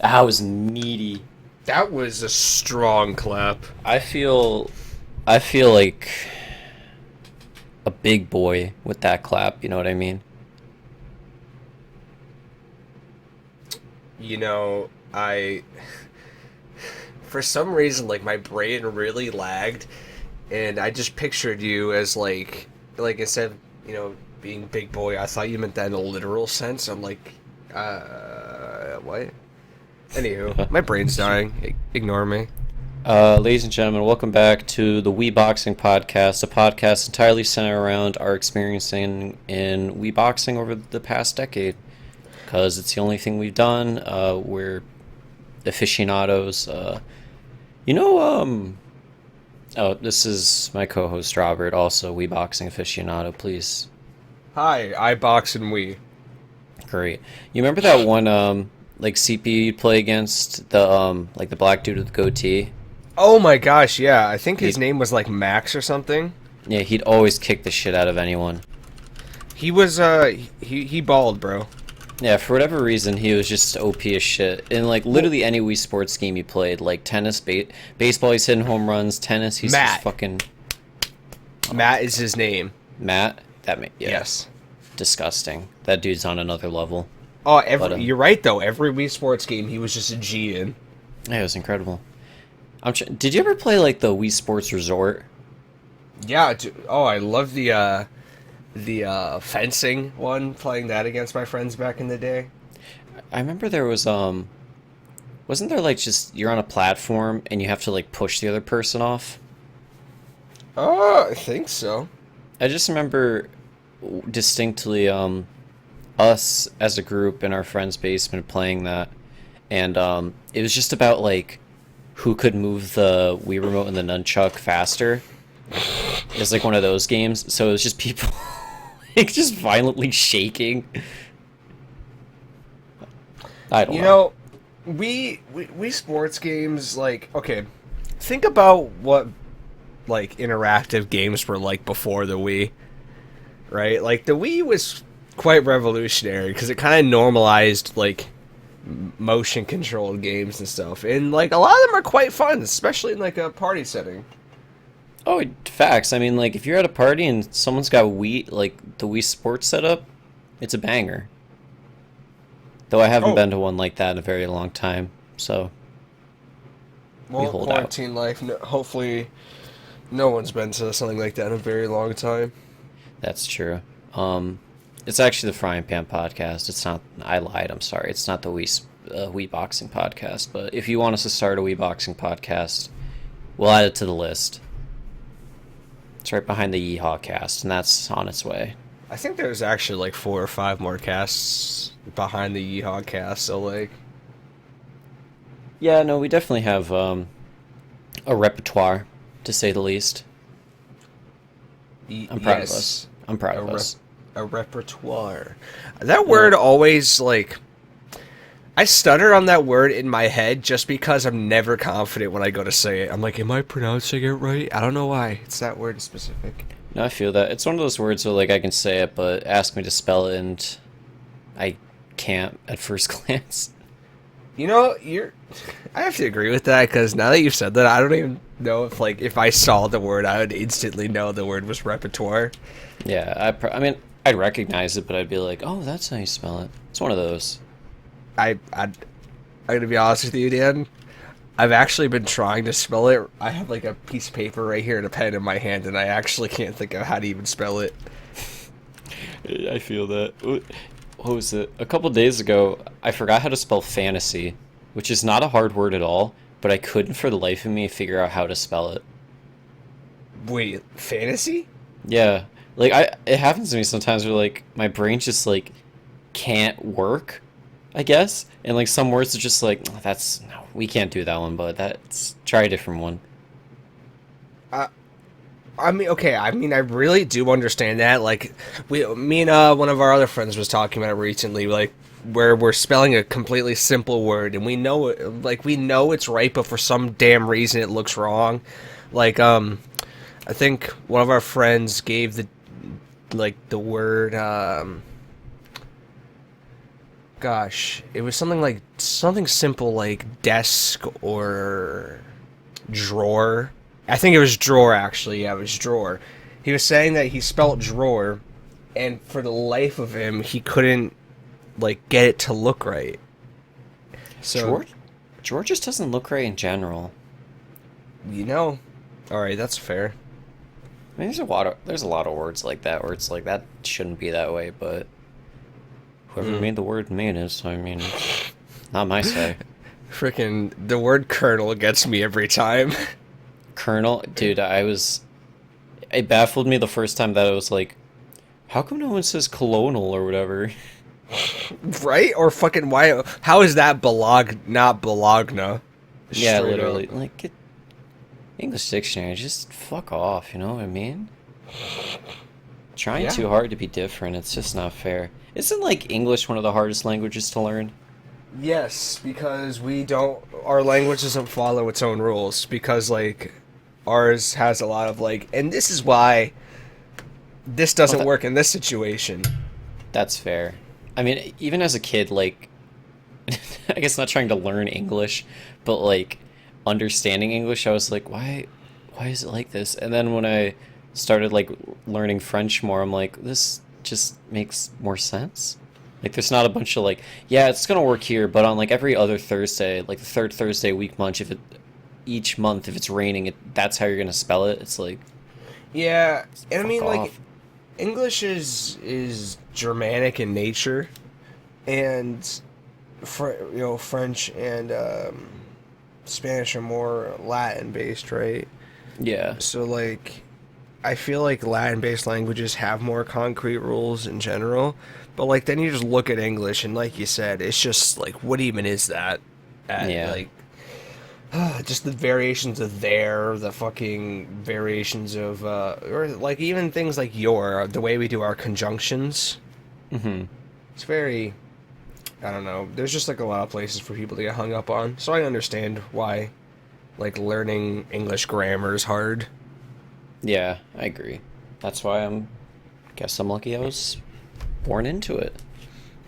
That was meaty. That was a strong clap. I feel like a big boy with that clap, you know what I mean? You know, I for some reason like my brain really lagged, and I just pictured you as like instead of being big boy, I thought you meant that in a literal sense. I'm like, what? Anywho, my brain's dying. Ignore me. Ladies and gentlemen, welcome back to the Wii Boxing Podcast, a podcast entirely centered around our experiencing in Wii Boxing over the past decade. Because it's the only thing we've done. We're aficionados. Oh, this is my co-host Robert, also Wii Boxing aficionado, please. Hi, I box and we. Great. You remember that one, like CP you'd play against the black dude with the goatee? Oh my gosh, yeah. I think his name was like Max or something. Yeah, he'd always kick the shit out of anyone. He was he balled, bro. Yeah, for whatever reason, he was just OP as shit. In, like, literally any Wii Sports game he played, like tennis, baseball, he's hitting home runs, tennis, he's Matt. just fucking... Matt is his name. Matt? Yeah. Yes. Disgusting. That dude's on another level. Oh, you're right, though. Every Wii Sports game, he was just a G in. Yeah, it was incredible. Did you ever play, like, the Wii Sports Resort? Yeah, oh, I love the fencing one, playing that against my friends back in the day. I remember there was, wasn't there, like, just, you're on a platform and you have to, like, push the other person off? Oh, I think so. I just remember distinctly, us as a group in our friend's basement playing that, and, it was just about, like, who could move the Wii Remote and the nunchuck faster. It was, like, one of those games, so it was just people... like, just violently shaking. I don't know. We sports games, like, okay, think about what, like, interactive games were like before the Wii, right? Like, the Wii was quite revolutionary because it kind of normalized, like, motion-controlled games and stuff. And, like, a lot of them are quite fun, especially in, like, a party setting. Oh, facts. I mean, like, if you're at a party and someone's got Wii, like, the Wii Sports setup, it's a banger. Though I haven't been to one like that in a very long time, so... Well, we hold quarantine life, hopefully no one's been to something like that in a very long time. That's true. It's actually the Frying Pan Podcast. It's not... I lied, I'm sorry. It's not the Wii Boxing Podcast, but if you want us to start a Wii Boxing Podcast, we'll add it to the list. It's right behind the Yeehaw cast, and that's on its way. I think there's actually like 4 or 5 more casts behind the Yeehaw cast, so like... Yeah, no, we definitely have a repertoire, to say the least. I'm proud of us. I'm proud of us. A repertoire. That word always, like... I stutter on that word in my head just because I'm never confident when I go to say it. I'm like, am I pronouncing it right? I don't know why. It's that word specific. No, I feel that. It's one of those words where, like, I can say it, but ask me to spell it, and I can't at first glance. You know, I have to agree with that, because now that you've said that, I don't even know if, like, if I saw the word, I would instantly know the word was repertoire. Yeah, I mean, I'd recognize it, but I'd be like, oh, that's how you spell it. It's one of those. I'm gonna be honest with you, Dan. I've actually been trying to spell it. I have like a piece of paper right here and a pen in my hand, and I actually can't think of how to even spell it. I feel that. What was it? A couple days ago, I forgot how to spell fantasy, which is not a hard word at all, but I couldn't for the life of me figure out how to spell it. Wait, fantasy? Yeah. Like, it happens to me sometimes where, like, my brain just, like, can't work, I guess. And, like, some words are just like, oh, no, we can't do that one, but try a different one. I mean, okay, I really do understand that. Like, me and one of our other friends was talking about it recently, like, where we're spelling a completely simple word, and we know it's right, but for some damn reason it looks wrong. Like, I think one of our friends gave the word, Gosh, it was something simple like desk or drawer. I think it was drawer actually. Yeah, it was drawer. He was saying that he spelled drawer, and for the life of him, he couldn't like get it to look right. So George just doesn't look right in general. you know, all right, that's fair. I mean, there's a lot of words like that where it's like that shouldn't be that way, but whoever made the word made it. So I mean, it's not my say. Freaking the word colonel gets me every time. Colonel, dude, it baffled me the first time that I was like, how come no one says colonel or whatever? Right? Or fucking why? How is that not Bologna? Yeah, Straight literally. up. Like, English dictionary, just fuck off, you know what I mean? Trying Yeah. too hard to be different, it's just not fair. Isn't, like, English one of the hardest languages to learn? Yes, because our language doesn't follow its own rules. Because, like, ours has a lot of, like, and this is why this doesn't work in this situation. That's fair. I mean, even as a kid, like, I guess not trying to learn English, but, like, understanding English, I was like, why is it like this? And then when I started, like, learning French more, I'm like, this just makes more sense. Like, there's not a bunch of, like, yeah, it's gonna work here, but on, like, every other Thursday, like, the third Thursday each month, if it's raining, that's how you're gonna spell it. It's like, Yeah, and I mean, fuck like, off. English is Germanic in nature, and French and Spanish are more Latin based, right? Yeah. So like, I feel like Latin based languages have more concrete rules in general, but like then you just look at English and like you said, it's just like what even is that? Yeah. Like just the variations of the fucking variations of or like even things like the way we do our conjunctions. Mm-hmm. It's very, I don't know. There's just like a lot of places for people to get hung up on. So I understand why, like learning English grammar is hard. Yeah, I agree. That's why guess I'm lucky I was born into it.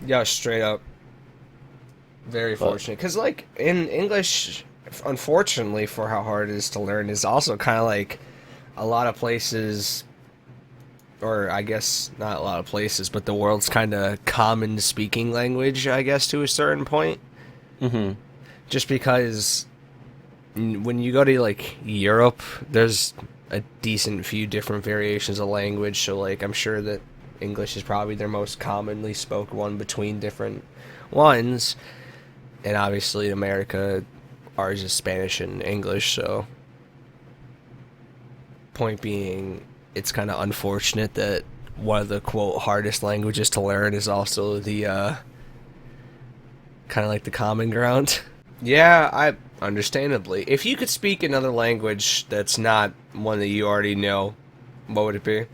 Yeah, straight up. Very But fortunate. Because like in English, unfortunately for how hard it is to learn, is also kind of like a lot of places, or I guess not a lot of places, but the world's kind of common speaking language, I guess, to a certain point. mm-hmm. Just because when you go to like Europe, there's a decent few different variations of language. So like I'm sure that English is probably their most commonly spoken one between different ones. And obviously in America, ours is Spanish and English. So point being, it's kind of unfortunate that one of the quote hardest languages to learn is also the kind of like the common ground. Yeah, I understandably. If you could speak another language that's not one that you already know, what would it be?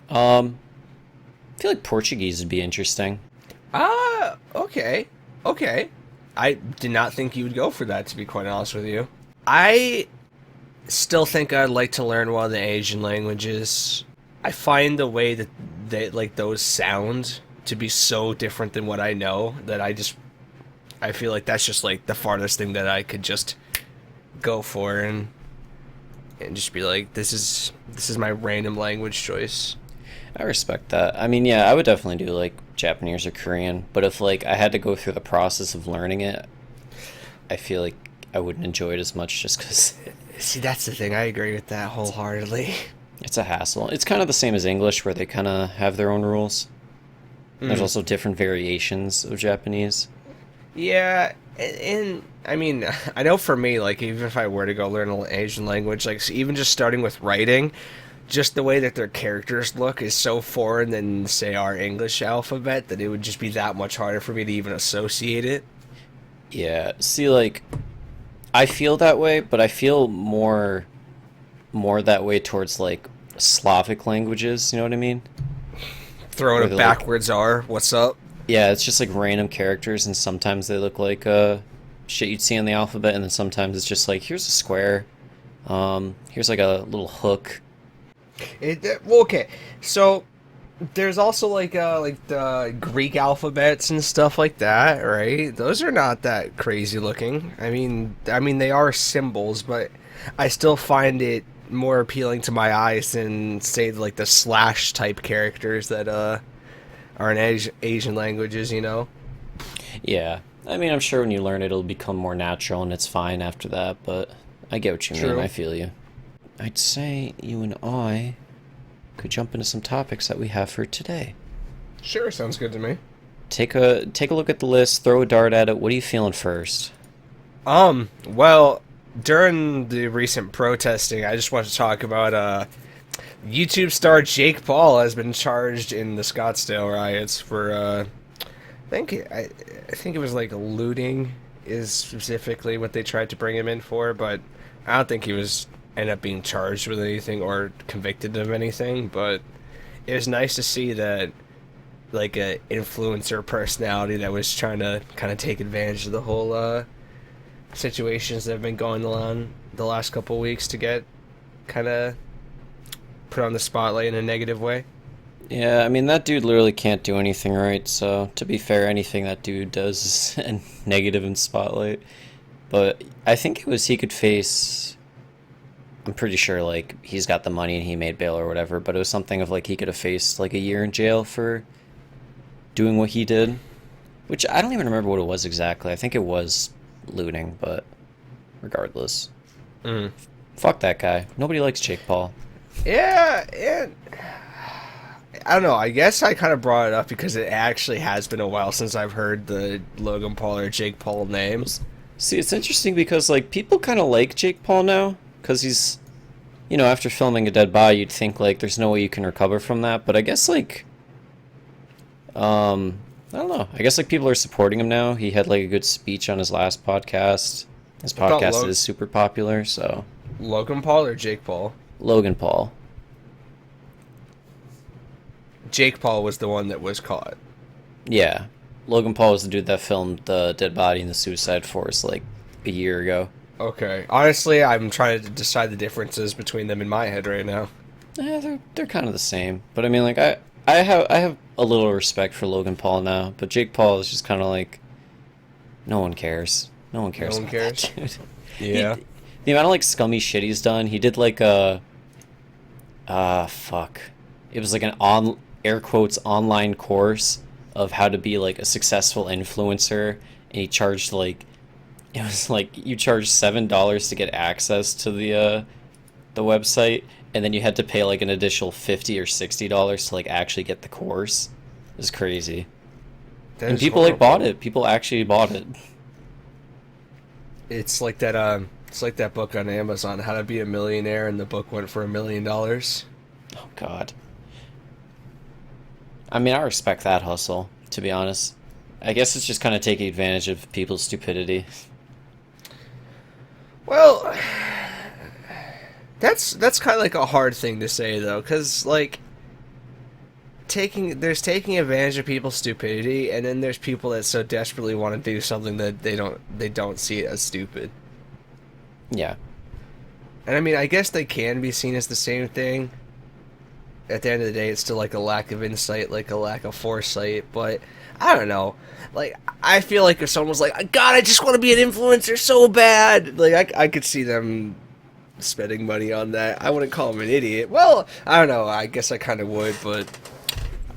I feel like Portuguese would be interesting. Ah, okay. Okay. I did not think you would go for that, to be quite honest with you. I still think I'd like to learn one of the Asian languages. I find the way that like those sound to be so different than what I know that I feel like that's just like the farthest thing that I could just go for and just be like, this is my random language choice. I respect that. I mean, yeah, I would definitely do like Japanese or Korean, but if like I had to go through the process of learning it, I feel like I wouldn't enjoy it as much just because See, that's the thing. I agree with that wholeheartedly. it's a hassle. It's kind of the same as English where they kind of have their own rules. There's also different variations of Japanese. Yeah, and I mean, I know for me, like, even if I were to go learn an Asian language, like, so even just starting with writing, just the way that their characters look is so foreign than, say, our English alphabet that it would just be that much harder for me to even associate it. Yeah, see, like, I feel that way, but I feel more that way towards, like, Slavic languages, you know what I mean? Throwing Where a they're like, backwards R, what's up? yeah, it's just like random characters, and sometimes they look like shit you'd see on the alphabet, and then sometimes it's just like, here's a square, here's like a little hook. Well, okay, so there's also like the Greek alphabets and stuff like that, right? Those are not that crazy looking. I mean they are symbols, but I still find it more appealing to my eyes than say like the slash type characters that are in Asian languages, you know. Yeah. I mean, I'm sure when you learn it, it'll become more natural and it's fine after that, but I get what you mean. True. I feel you. I'd say you and I could jump into some topics that we have for today. Sure, sounds good to me. Take a look at the list, throw a dart at it. What are you feeling first? Well, during the recent protesting, I just want to talk about YouTube star Jake Paul has been charged in the Scottsdale riots for I think it was like looting is specifically what they tried to bring him in for, but I don't think he was ended up being charged with anything or convicted of anything. But it was nice to see that like a influencer personality that was trying to kind of take advantage of the whole situations that have been going on the last couple weeks to get kind of put on the spotlight in a negative way. Yeah, I mean, that dude literally can't do anything right, so to be fair, anything that dude does is negative in spotlight. But I think it was he could face. I'm pretty sure, like, he's got the money and he made bail or whatever, but it was something of, like, he could have faced, like, a year in jail for doing what he did. Which I don't even remember what it was exactly. I think it was looting, but regardless. Fuck that guy. Nobody likes Jake Paul. Yeah, and I don't know. I guess I kind of brought it up because it actually has been a while since I've heard the Logan Paul or Jake Paul names. See, it's interesting because, like, people kind of like Jake Paul now, because he's, you know, after filming a dead body, you'd think, like, there's no way you can recover from that, but I guess, like, I don't know. I guess, like, people are supporting him now. He had, like, a good speech on his last podcast. His podcast is super popular, so. Logan Paul or Jake Paul? Logan Paul. Jake Paul was the one that was caught. Yeah. Logan Paul was the dude that filmed the dead body in the Suicide Forest, like, a year ago. Okay. Honestly, I'm trying to decide the differences between them in my head right now. Yeah, they're kind of the same. But I mean, like, I have a little respect for Logan Paul now, but Jake Paul is just kind of like, no one cares. No one cares. No one cares. That dude. Yeah. The amount of like scummy shit he's done. He did like a, fuck. It was like an air quotes online course of how to be like a successful influencer, and he charged like, it was like you charged $7 to get access to the website, and then you had to pay like an additional $50 or $60 to like actually get the course. It was crazy. And people like bought it. People actually bought it. It's like that. It's like that book on Amazon, How to Be a Millionaire, and the book went for $1 million. Oh God. I mean, I respect that hustle, to be honest. I guess it's just kind of taking advantage of people's stupidity. Well, that's kind of like a hard thing to say though, because like taking advantage of people's stupidity, and then there's people that so desperately want to do something that they don't see it as stupid. Yeah. And I mean, I guess they can be seen as the same thing. At the end of the day, it's still like a lack of insight, like a lack of foresight, but I don't know. Like, I feel like if someone was like, God, I just want to be an influencer so bad, like, I could see them spending money on that. I wouldn't call them an idiot. Well, I don't know. I guess I kind of would, but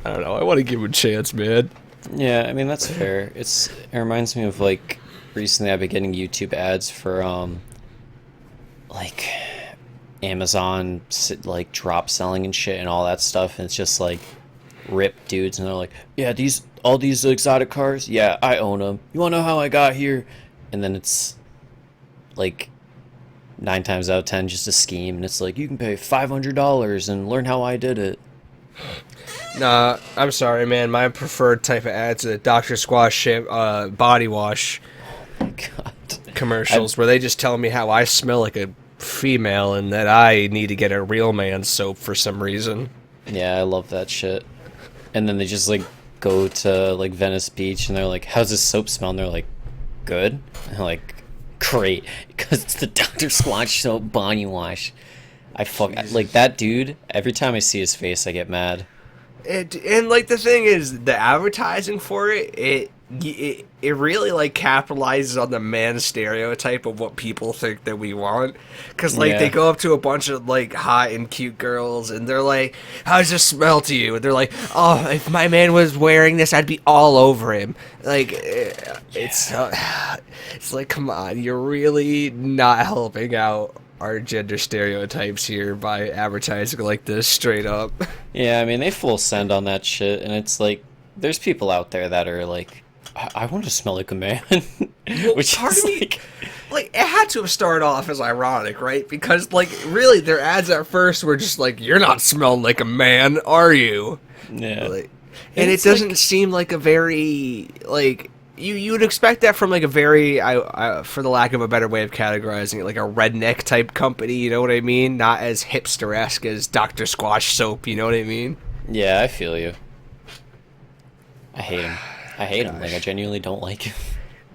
I don't know. I want to give him a chance, man. Yeah, I mean, that's fair. It reminds me of, like, recently I've been getting YouTube ads for, like, Amazon, like, drop selling and shit and all that stuff, and it's just, like, ripped dudes, and they're like, yeah, all these exotic cars, yeah, I own them. You wanna know how I got here? And then it's, like, 9 times out of 10 just a scheme, and it's like, you can pay $500 and learn how I did it. Nah, I'm sorry, man. My preferred type of ads are the Dr. Squash body wash God. commercials, where they just tell me how I smell like a female and that I need to get a real man soap for some reason. Yeah, I love that shit. And then they just, like, go to, like, Venice Beach, and they're like, how's this soap smell? And they're like, good. And I'm like, great, because it's the Dr. Squatch soap body wash. Like, that dude, every time I see his face, I get mad. And like the thing is, the advertising for it really like capitalizes on the man stereotype of what people think that we want. Because like they Yeah. go up to a bunch of like hot and cute girls and they're like, "How does this smell to you?" And they're like, "Oh, if my man was wearing this, I'd be all over him." Like it's like, come on, you're really not helping out our gender stereotypes here by advertising like this straight up. Yeah, I mean, they full send on that shit, and it's like, there's people out there that are like, I want to smell like a man. Well, Which part is of me, like, like, it had to have started off as ironic, right? Because, like, really, their ads at first were just like, "You're not smelling like a man, are you?" yeah. Like, and it it's doesn't like, seem like a very like you would expect that from like a very for the lack of a better way of categorizing it, like a redneck type company. You know what I mean? Not as hipster-esque as Dr. Squash soap. You know what I mean? yeah, I feel you. I hate him. I hate him. Like, I Gosh. genuinely don't like him.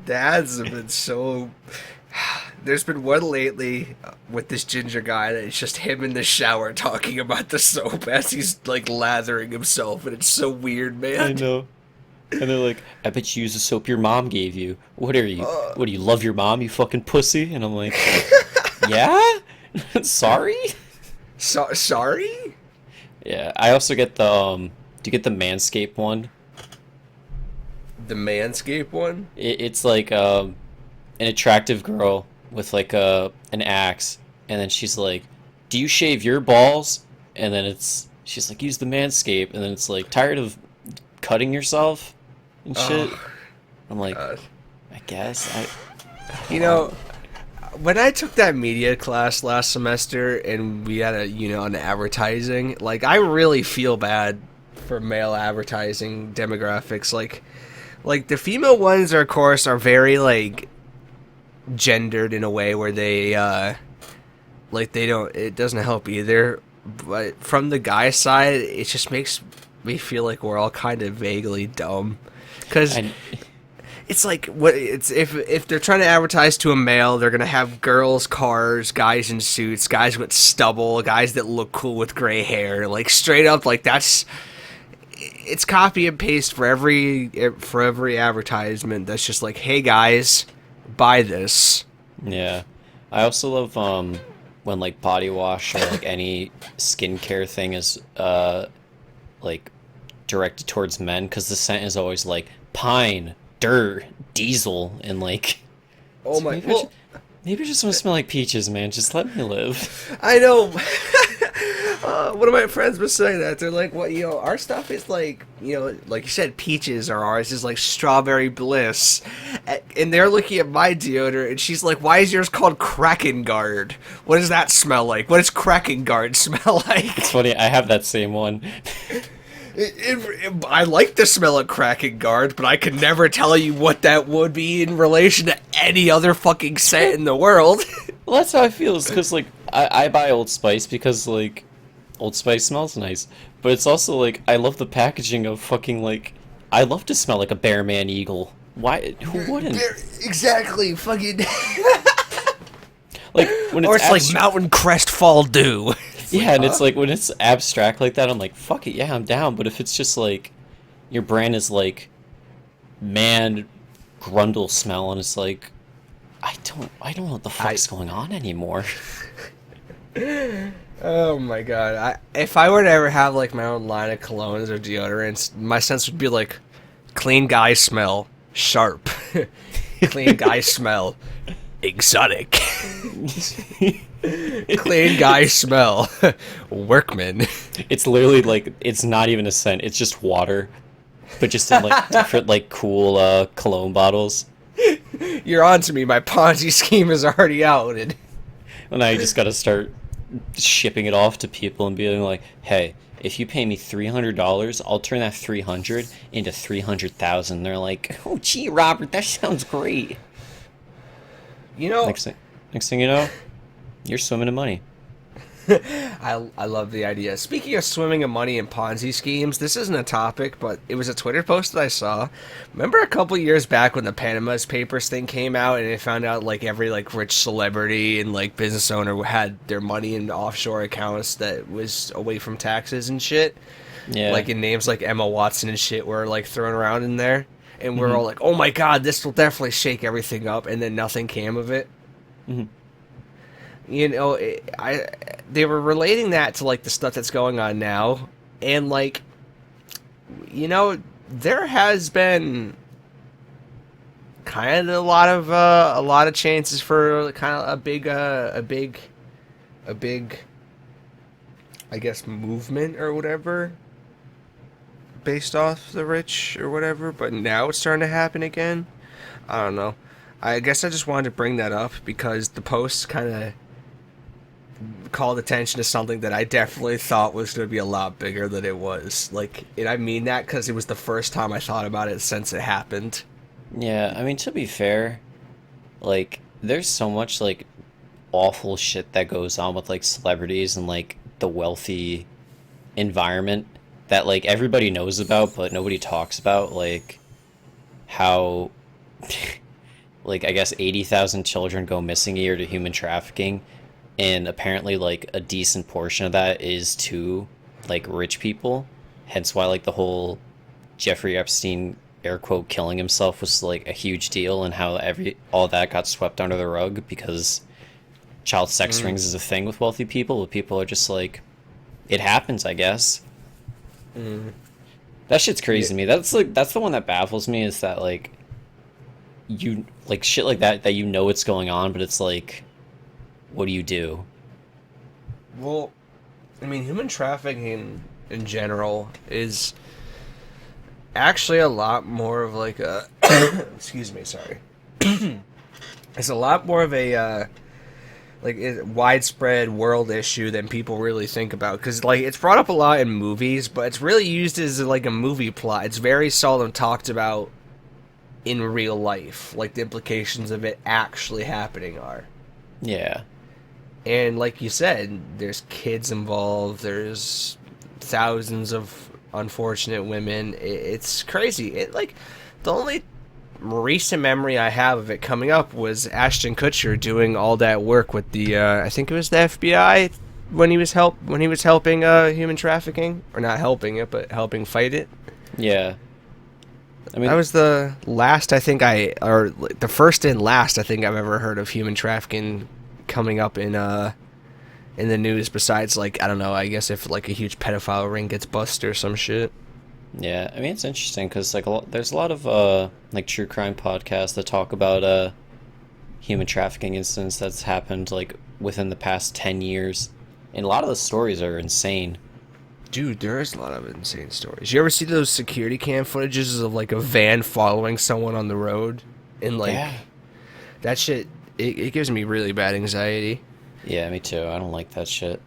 The ads have been so. There's been one lately with this ginger guy that it's just him in the shower talking about the soap as he's like lathering himself, and it's so weird, man. I know. And they're like, I bet you use the soap your mom gave you. What are you? What do you love your mom, you fucking pussy? And I'm like, yeah? Sorry? Sorry? Yeah, I also get the, do you get the Manscaped one? The Manscaped one? It's like, an attractive girl with like an axe, and then she's like, do you shave your balls? And then she's like, use the Manscaped, and then it's like, tired of cutting yourself and shit. Oh, I'm like, God. I guess You know, when I took that media class last semester and we had an advertising, like, I really feel bad for male advertising demographics. Like the female ones are, of course, are very, like, gendered in a way where they, like, it doesn't help either. But from the guy side, it just makes me feel like we're all kind of vaguely dumb. Because I, it's like, if they're trying to advertise to a male, they're gonna have girls, cars, guys in suits, guys with stubble, guys that look cool with gray hair, like straight up, like it's copy and paste for every advertisement. That's just like, hey guys, buy this. yeah. I also love when like body wash or like any skincare thing is like directed towards men, because the scent is always like pine, dirt, diesel, and like, Oh so my, maybe, well, maybe I just want to smell like peaches, man. Just let me live. I know. One of my friends was saying that. They're like, "What, our stuff is like, like you said, peaches, or ours is like strawberry bliss." And they're looking at my deodorant, and she's like, "Why is yours called Kraken Guard? What does that smell like? What does Kraken Guard smell like?" It's funny, I have that same one. I like the smell of Kraken Guard, but I could never tell you what that would be in relation to any other fucking scent in the world. Well, that's how I feel, is because like I buy Old Spice because like Old Spice smells nice, but it's also like I love the packaging of fucking like, I love to smell like a bear man eagle. Why? Who wouldn't? Exactly, fucking. Like when Or it's it's like Mountain Crest Fall Dew. yeah, and it's like when it's abstract like that, I'm like, fuck it, yeah, I'm down. But if it's just like your brand is like man grundle smell, and it's like, I don't know what the fuck's going on anymore. Oh my god! If I were to ever have like my own line of colognes or deodorants, my sense would be like, clean guy smell, sharp. Clean guy smell, exotic. Clean guy smell, workman. It's literally like, it's not even a scent. It's just water, but just in like different like cool cologne bottles. You're on to me. My Ponzi scheme is already out. And And I just gotta start shipping it off to people and being like, hey, if you pay me $300, I'll turn that 300 into 300,000. They're like, oh, gee, Robert, that sounds great. Next thing you know, you're swimming in money. I love the idea. Speaking of swimming in money and Ponzi schemes, this isn't a topic, but it was a Twitter post that I saw. Remember a couple years back when the Pandas Papers thing came out, and it found out like every like rich celebrity and like business owner had their money in offshore accounts that was away from taxes and shit? Yeah. Like in names like Emma Watson and shit were like thrown around in there, and we're Hmm. all like, "Oh my god, this will definitely shake everything up," and then nothing came of it. Hmm. They were relating that to like the stuff that's going on now, and like, there has been kind of a lot of chances for kind of a big, I guess, movement or whatever based off the rich or whatever, but now it's starting to happen again. I don't know. I guess I just wanted to bring that up because the post kind of called attention to something that I definitely thought was going to be a lot bigger than it was. Like, and I mean that because it was the first time I thought about it since it happened. Yeah, I mean, to be fair, like, there's so much, like, awful shit that goes on with, like, celebrities and, like, the wealthy environment that, like, everybody knows about, but nobody talks about, like, how, like, I guess 80,000 children go missing a year to human trafficking, and apparently, like, a decent portion of that is to, like, rich people, hence why, like, the whole Jeffrey Epstein air quote killing himself was like a huge deal, and how all that got swept under the rug because child sex Mm. rings is a thing with wealthy people, but people are just like, it happens, I guess. Mm. That shit's Yeah. crazy to me. That's the one that baffles me, is that like you like shit like that you know it's going on, but it's like, what do you do? Well, I mean, human trafficking in general is actually a lot more of like a excuse me, sorry. It's a lot more of a widespread world issue than people really think about, because like it's brought up a lot in movies, but it's really used as like a movie plot. It's very seldom talked about in real life, like the implications of it actually happening are. Yeah. And like you said, there's kids involved. There's thousands of unfortunate women. It's crazy. The only recent memory I have of it coming up was Ashton Kutcher doing all that work with the I think it was the FBI when he was helping human trafficking, or not helping it but helping fight it. Yeah. I mean, That was the last or the first and last I think I've ever heard of human trafficking coming up in the news, besides like, I don't know, I guess if like a huge pedophile ring gets busted or some shit. yeah, I mean, it's interesting because like there's a lot of like true crime podcasts that talk about human trafficking incidents that's happened like within the past 10 years, and a lot of the stories are insane. Dude, there is a lot of insane stories. You ever see those security cam footages of like a van following someone on the road? And like, Yeah. that shit, it gives me really bad anxiety. Yeah, me too. I don't like that shit.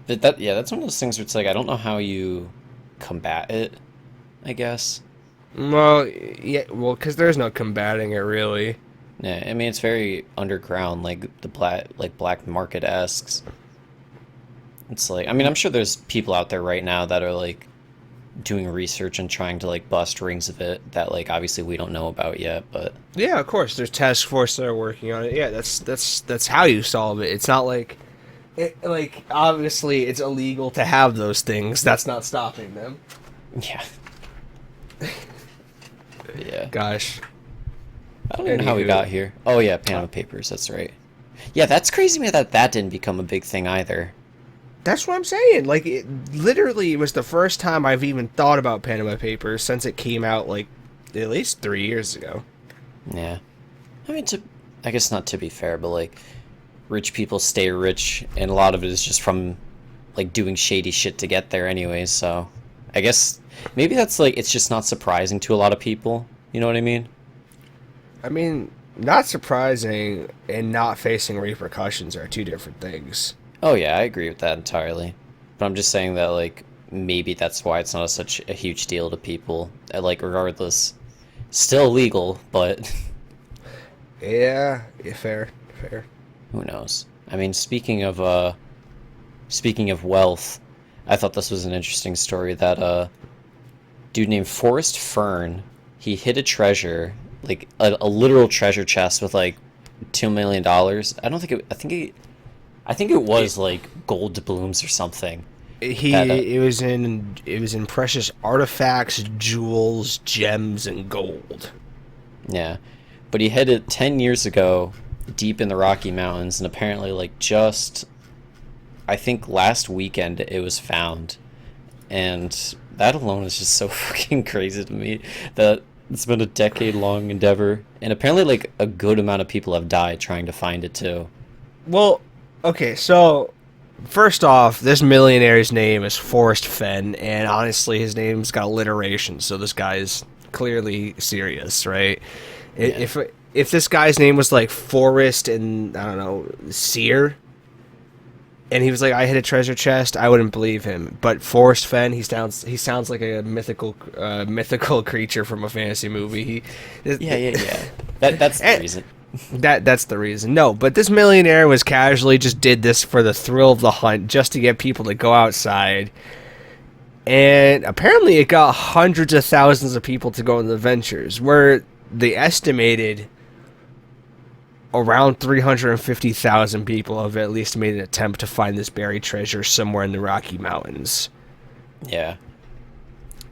But yeah, that's one of those things where it's like I don't know how you combat it, I guess. Well, yeah, well, because there's no combating it really. Yeah, I mean it's very underground, like the black market esque. It's like, I mean, I'm sure there's people out there right now that are like doing research and trying to like bust rings of it that like obviously we don't know about yet, but Yeah, of course. There's task force that are working on it. Yeah, that's how you solve it. It's not like, obviously it's illegal to have those things. That's not stopping them. yeah. Yeah. Gosh. I don't even know how we Anywho. got here. Oh yeah, Panama Papers, that's right. Yeah, that's crazy to me that didn't become a big thing either. That's what I'm saying. Like, it literally was the first time I've even thought about Panama Papers since it came out, like, at least 3 years ago. Yeah. I mean, I guess not to be fair, but like rich people stay rich, and a lot of it is just from like doing shady shit to get there anyways, so I guess maybe that's like, it's just not surprising to a lot of people. You know what I mean? I mean, not surprising and not facing repercussions are two different things. Oh yeah, I agree with that entirely. But I'm just saying that like maybe that's why it's not such a huge deal to people. Like regardless, still legal, but Yeah, fair. who knows? I mean, speaking of wealth, I thought this was an interesting story that dude named Forrest Fern, he hid a treasure, like a literal treasure chest with like $2 million. I think it was like gold doubloons or something. That It was in precious artifacts, jewels, gems, and gold. yeah, but he hid it 10 years ago, deep in the Rocky Mountains, and apparently like just I think last weekend it was found, and that alone is just so fucking crazy to me that it's been a decade-long endeavor, and apparently like a good amount of people have died trying to find it too. Well, okay, so first off, this millionaire's name is Forrest Fenn, and honestly, his name's got alliteration, so this guy's clearly serious, right? Yeah. If this guy's name was like Forrest and I don't know Sear, and he was like, "I hit a treasure chest," I wouldn't believe him. But Forrest Fenn, he sounds like a mythical creature from a fantasy movie. Yeah. That's the reason. That's the reason. No, but this millionaire was casually just did this for the thrill of the hunt, just to get people to go outside. And apparently it got hundreds of thousands of people to go on the ventures, where they estimated around 350,000 people have at least made an attempt to find this buried treasure somewhere in the Rocky Mountains. Yeah.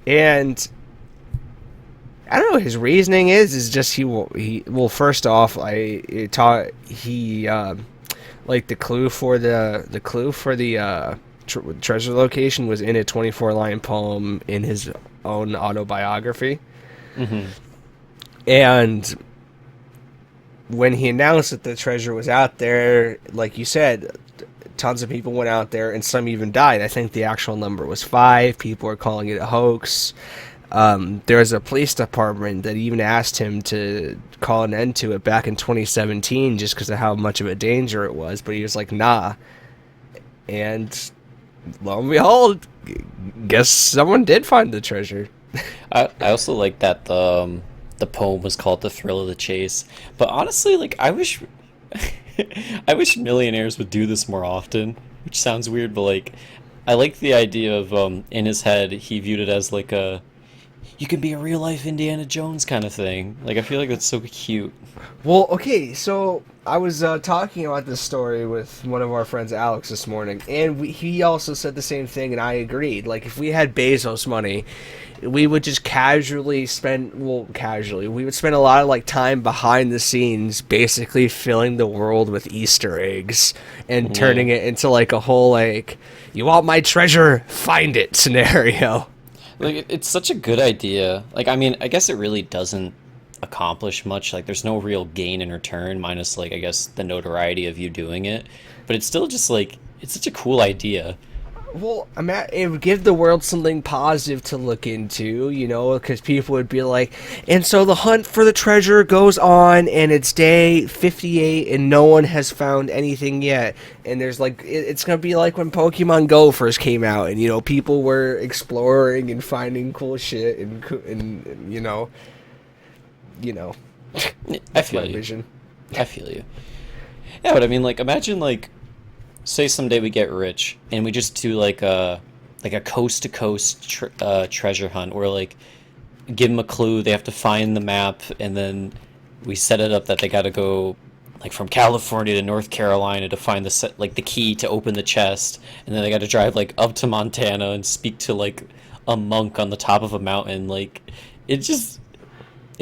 And I don't know. His reasoning is just first off, like the clue for the treasure location was in a 24-line poem in his own autobiography. Mm-hmm. And when he announced that the treasure was out there, like you said, tons of people went out there and some even died. I think the actual number was 5. People are calling it a hoax. There was a police department that even asked him to call an end to it back in 2017 just because of how much of a danger it was, but he was like, nah. And lo and behold, guess someone did find the treasure. I also like that the poem was called "The Thrill of the Chase," but honestly, like I wish I wish millionaires would do this more often. Which sounds weird, but like I like the idea of in his head he viewed it as like a you can be a real life Indiana Jones kind of thing. Like I feel like that's so cute. Well, okay, so I was talking about this story with one of our friends, Alex, this morning, and he also said the same thing, and I agreed. Like, if we had Bezos money, we would just we would spend a lot of, like, time behind the scenes basically filling the world with Easter eggs and turning it into, like, a whole, like, you want my treasure, find it scenario. Like it's such a good idea. Like I mean, I guess it really doesn't accomplish much. Like there's no real gain in return minus like I guess the notoriety of you doing it. But it's still just like it's such a cool idea. Well, it would give the world something positive to look into, you know, because people would be like, and so the hunt for the treasure goes on, and it's day 58, and no one has found anything yet. And there's like, it's going to be like when Pokemon Go first came out, and, you know, people were exploring and finding cool shit, and you know. I feel my you. vision. I feel you. Yeah, but I mean, like, imagine like say someday we get rich and we just do like a coast to coast treasure hunt where like give them a clue, they have to find the map, and then we set it up that they got to go like from California to North Carolina to find the key to open the chest, and then they got to drive like up to Montana and speak to like a monk on the top of a mountain. Like it's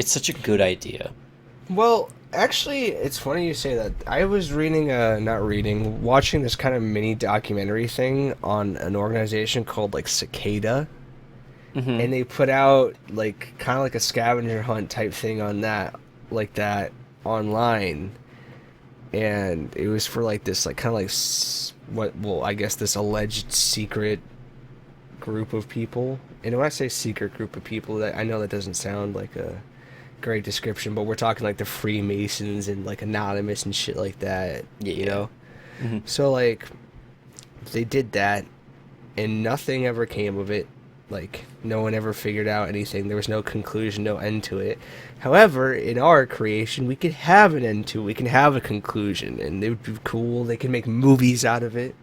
such a good idea. Well, actually, it's funny you say that. I was watching this kind of mini documentary thing on an organization called like Cicada, and they put out like kind of like a scavenger hunt type thing on that, like that online, and it was for like this like kind of like I guess this alleged secret group of people. And when I say secret group of people, that I know that doesn't sound like a great description, but we're talking like the Freemasons and like Anonymous and shit like that, you know? So like they did that and nothing ever came of it. Like no one ever figured out anything. There was no conclusion, no end to it. However, in our creation we could have an end to it. We can have a conclusion, and it would be cool. They can make movies out of it.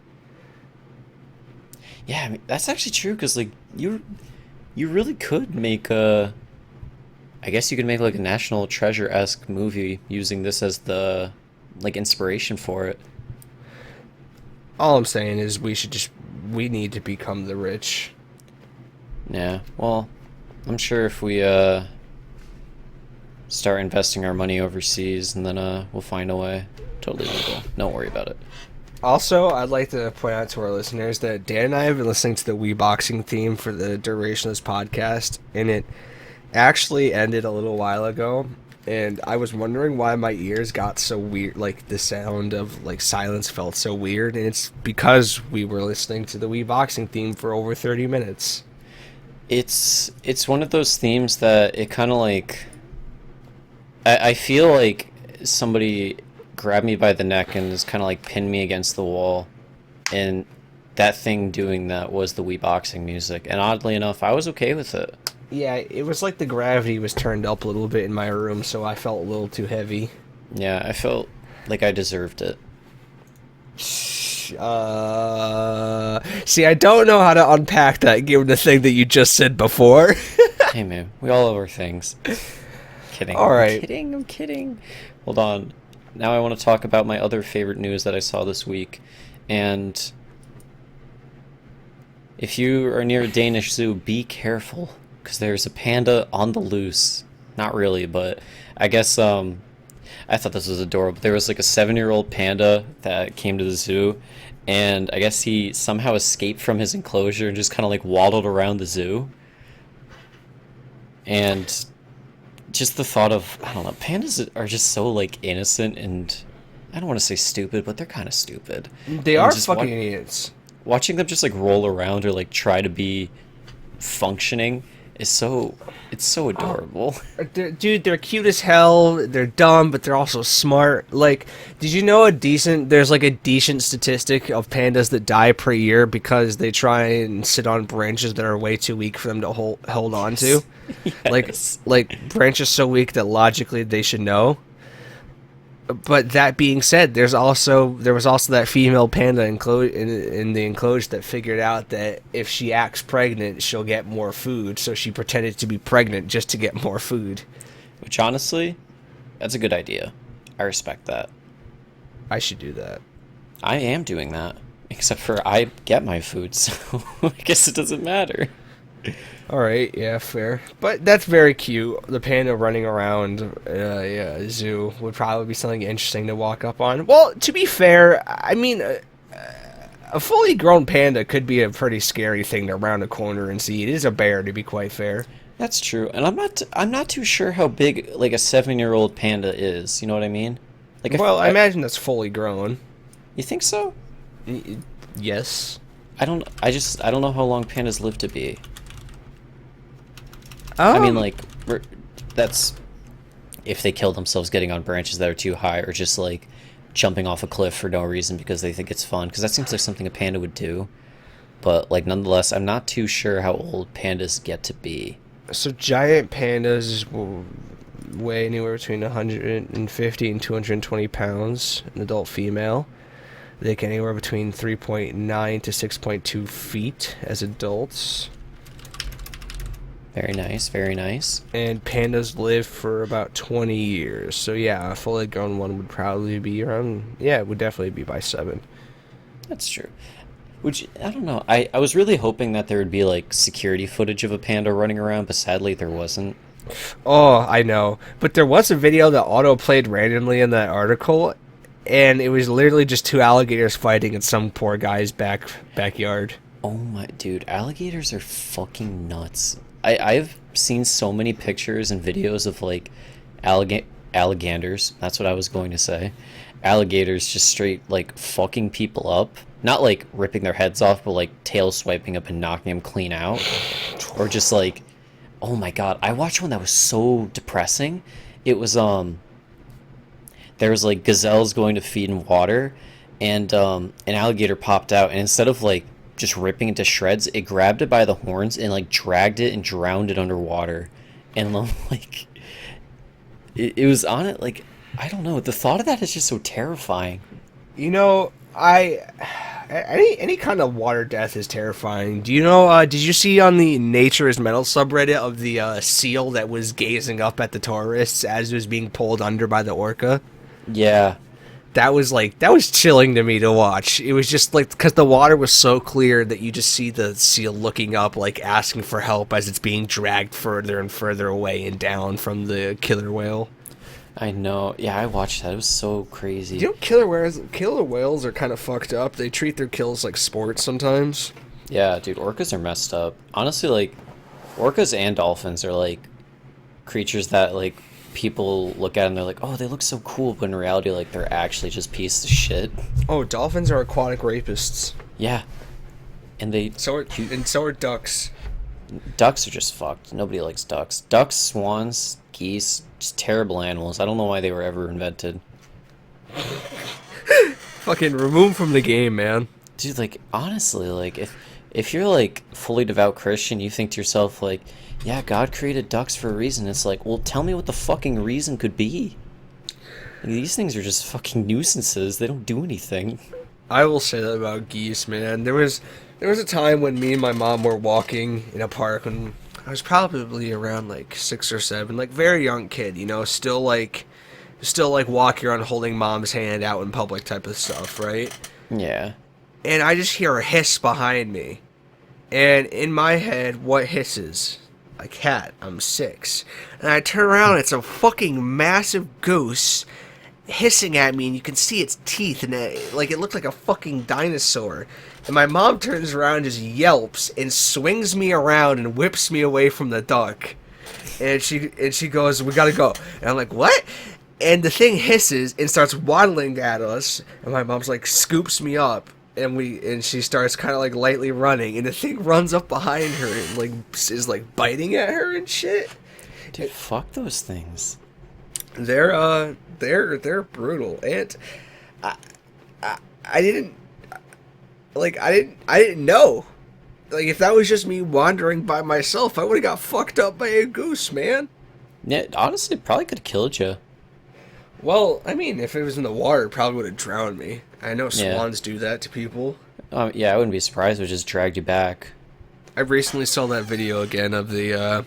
Yeah, I mean, that's actually true, because like you really could make I guess you could make like a National Treasure-esque movie using this as the like inspiration for it. All I'm saying is we should just we need to become the rich. Yeah, well, I'm sure if we start investing our money overseas, and then we'll find a way. Totally legal. Don't worry about it. Also, I'd like to point out to our listeners that Dan and I have been listening to the Wii Boxing theme for the duration of this podcast, and it actually ended a little while ago, and I was wondering why my ears got so weird, like the sound of like silence felt so weird, and it's because we were listening to the Wii Boxing theme for over 30 minutes. It's one of those themes that it kind of like I feel like somebody grabbed me by the neck and just kind of like pinned me against the wall, and that thing doing that was the Wii Boxing music, and oddly enough I was okay with it. Yeah, it was like the gravity was turned up a little bit in my room, so I felt a little too heavy. Yeah, I felt like I deserved it. See, I don't know how to unpack that given the thing that you just said before. Hey man, we all have our things. Kidding. All right. I'm kidding. Hold on. Now I want to talk about my other favorite news that I saw this week. And if you are near a Danish zoo, be careful, because there's a panda on the loose. Not really, but I guess I thought this was adorable. There was like a 7-year-old panda that came to the zoo, and I guess he somehow escaped from his enclosure and just kind of like waddled around the zoo. And just the thought of, I don't know, pandas are just so like innocent, and I don't want to say stupid, but they're kind of stupid. They And are just fucking idiots. watching them just like roll around or like try to be functioning is so, it's so adorable. Dude, they're cute as hell. They're dumb, but they're also smart. Like, did you know there's like a decent statistic of pandas that die per year because they try and sit on branches that are way too weak for them to hold on to? Yes. Like branches so weak that logically they should know. But that being said, there was also that female panda in the enclosure that figured out that if she acts pregnant, she'll get more food. So she pretended to be pregnant just to get more food. Which honestly, that's a good idea. I respect that. I should do that. I am doing that, except for I get my food, so I guess it doesn't matter. All right, yeah, fair. But that's very cute. The panda running around, zoo would probably be something interesting to walk up on. Well, to be fair, I mean, a fully grown panda could be a pretty scary thing to round a corner and see. It is a bear, to be quite fair. That's true, and I'm not too sure how big like a 7-year-old panda is. You know what I mean? Like, Well, I imagine that's fully grown. You think so? Yes. I don't know how long pandas live to be. I mean, like, that's if they kill themselves getting on branches that are too high, or just like jumping off a cliff for no reason because they think it's fun. Because that seems like something a panda would do. But like, nonetheless, I'm not too sure how old pandas get to be. So giant pandas will weigh anywhere between 150 and 220 pounds, an adult female. They can anywhere between 3.9 to 6.2 feet as adults. Very nice, very nice. And pandas live for about 20 years. So yeah, a fully grown one would probably be around, it would definitely be by 7. That's true. Which, I don't know, I was really hoping that there would be like security footage of a panda running around, but sadly there wasn't. Oh, I know. But there was a video that auto-played randomly in that article, and it was literally just 2 alligators fighting in some poor guy's backyard. Oh my, dude, alligators are fucking nuts. I've seen so many pictures and videos of like alligators. That's what I was going to say. Alligators just straight like fucking people up. Not like ripping their heads off, but like tail swiping up and knocking them clean out. Or just like, oh my god, I watched one that was so depressing. It was there was like gazelles going to feed in water, and an alligator popped out, and instead of like just ripping it to shreds, it grabbed it by the horns and like dragged it and drowned it underwater. And like it was on it, like, I don't know, the thought of that is just so terrifying. You know, any kind of water death is terrifying. Do you know, did you see on the Nature is Metal subreddit of the seal that was gazing up at the tourists as it was being pulled under by the orca? Yeah. that was chilling to me to watch. It was just like because the water was so clear that you just see the seal looking up, like asking for help as it's being dragged further and further away and down from the killer whale. I know. Yeah, I watched that. It was so crazy. You know, killer whales are kind of fucked up. They treat their kills like sports sometimes. Yeah, dude, orcas are messed up. Honestly, like, orcas and dolphins are, like, creatures that, like, people look at and they're like, oh, they look so cool, but in reality, like, they're actually just pieces of shit. Oh, dolphins are aquatic rapists. Yeah. And so are ducks. Ducks are just fucked. Nobody likes ducks. Ducks, swans, geese, just terrible animals. I don't know why they were ever invented. Fucking remove them from the game, man. Dude, like, honestly, like, if you're, like, fully devout Christian, you think to yourself, like, yeah, God created ducks for a reason. It's like, well, tell me what the fucking reason could be. Like, these things are just fucking nuisances. They don't do anything. I will say that about geese, man. There was a time when me and my mom were walking in a park when I was probably around like 6 or 7, like very young kid, you know, still like walking around holding mom's hand out in public type of stuff, right? Yeah. And I just hear a hiss behind me. And in my head, what hisses? A cat. I'm 6. And I turn around, it's a fucking massive goose hissing at me, and you can see its teeth, and it looked like a fucking dinosaur. And my mom turns around, just yelps, and swings me around and whips me away from the duck. And she goes, we gotta go. And I'm like, what? And the thing hisses and starts waddling at us, and my mom's like scoops me up. And she starts kind of like lightly running, and the thing runs up behind her and like is like biting at her and shit. Dude, fuck those things. They're brutal, and I didn't know. Like, if that was just me wandering by myself, I would have got fucked up by a goose, man. Yeah, honestly, it probably could have killed you. Well, I mean, if it was in the water, it probably would have drowned me. I know swans do that to people. Yeah, I wouldn't be surprised if it just dragged you back. I recently saw that video again of the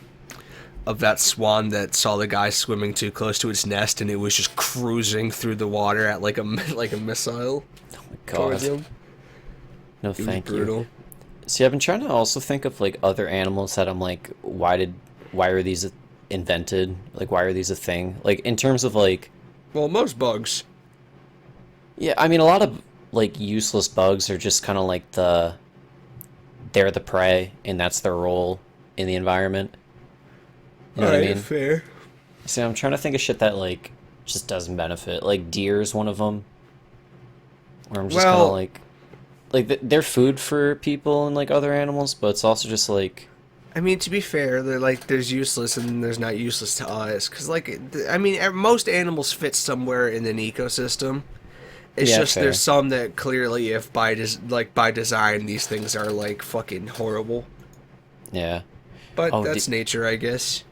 of that swan that saw the guy swimming too close to its nest, and it was just cruising through the water at like a missile. Oh my god. No, thank you. See, I've been trying to also think of like other animals that I'm like, why are these invented? Like, why are these a thing? Like, in terms of like, well, most bugs. Yeah, I mean, a lot of like useless bugs are just kind of like they're the prey, and that's their role in the environment. You know what I mean? Fair. See, I'm trying to think of shit that like just doesn't benefit. Like deer is one of them. Where I'm just kind of like they're food for people and like other animals, but it's also just like. I mean, to be fair, they're like there's useless and there's not useless to us, because like I mean, most animals fit somewhere in an ecosystem. It's just fair. There's some that clearly, if by design, these things are like fucking horrible. Yeah. But that's nature, I guess.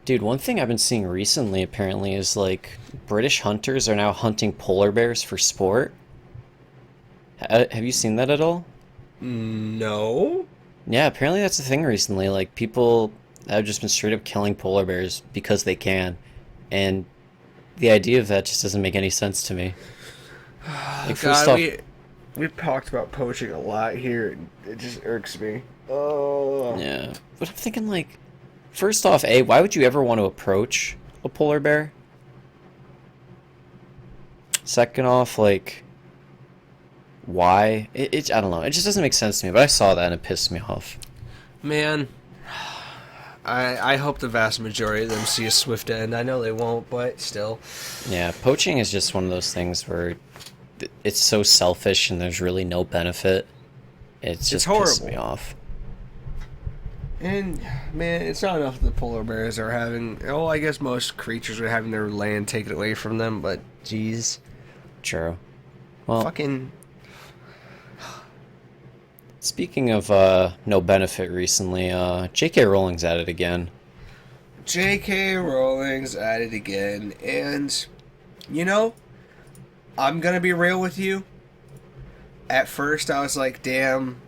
Dude, one thing I've been seeing recently apparently is like British hunters are now hunting polar bears for sport. Have you seen that at all? No. Yeah, apparently that's a thing recently. Like, people have just been straight up killing polar bears because they can. And the idea of that just doesn't make any sense to me. Like, first off, we've talked about poaching a lot here. It just irks me. Oh. Yeah. But I'm thinking, like, first off, why would you ever want to approach a polar bear? Second off, like, why? I don't know. It just doesn't make sense to me, but I saw that and it pissed me off. Man, I hope the vast majority of them see a swift end. I know they won't, but still. Yeah, poaching is just one of those things where it's so selfish and there's really no benefit. It's just pissed me off. And, man, it's not enough the polar bears are having... Oh, I guess most creatures are having their land taken away from them, but, jeez. True. Well... Fucking... Speaking of no benefit recently, J.K. Rowling's at it again. J.K. Rowling's at it again, and, you know, I'm gonna be real with you. At first, I was like, damn...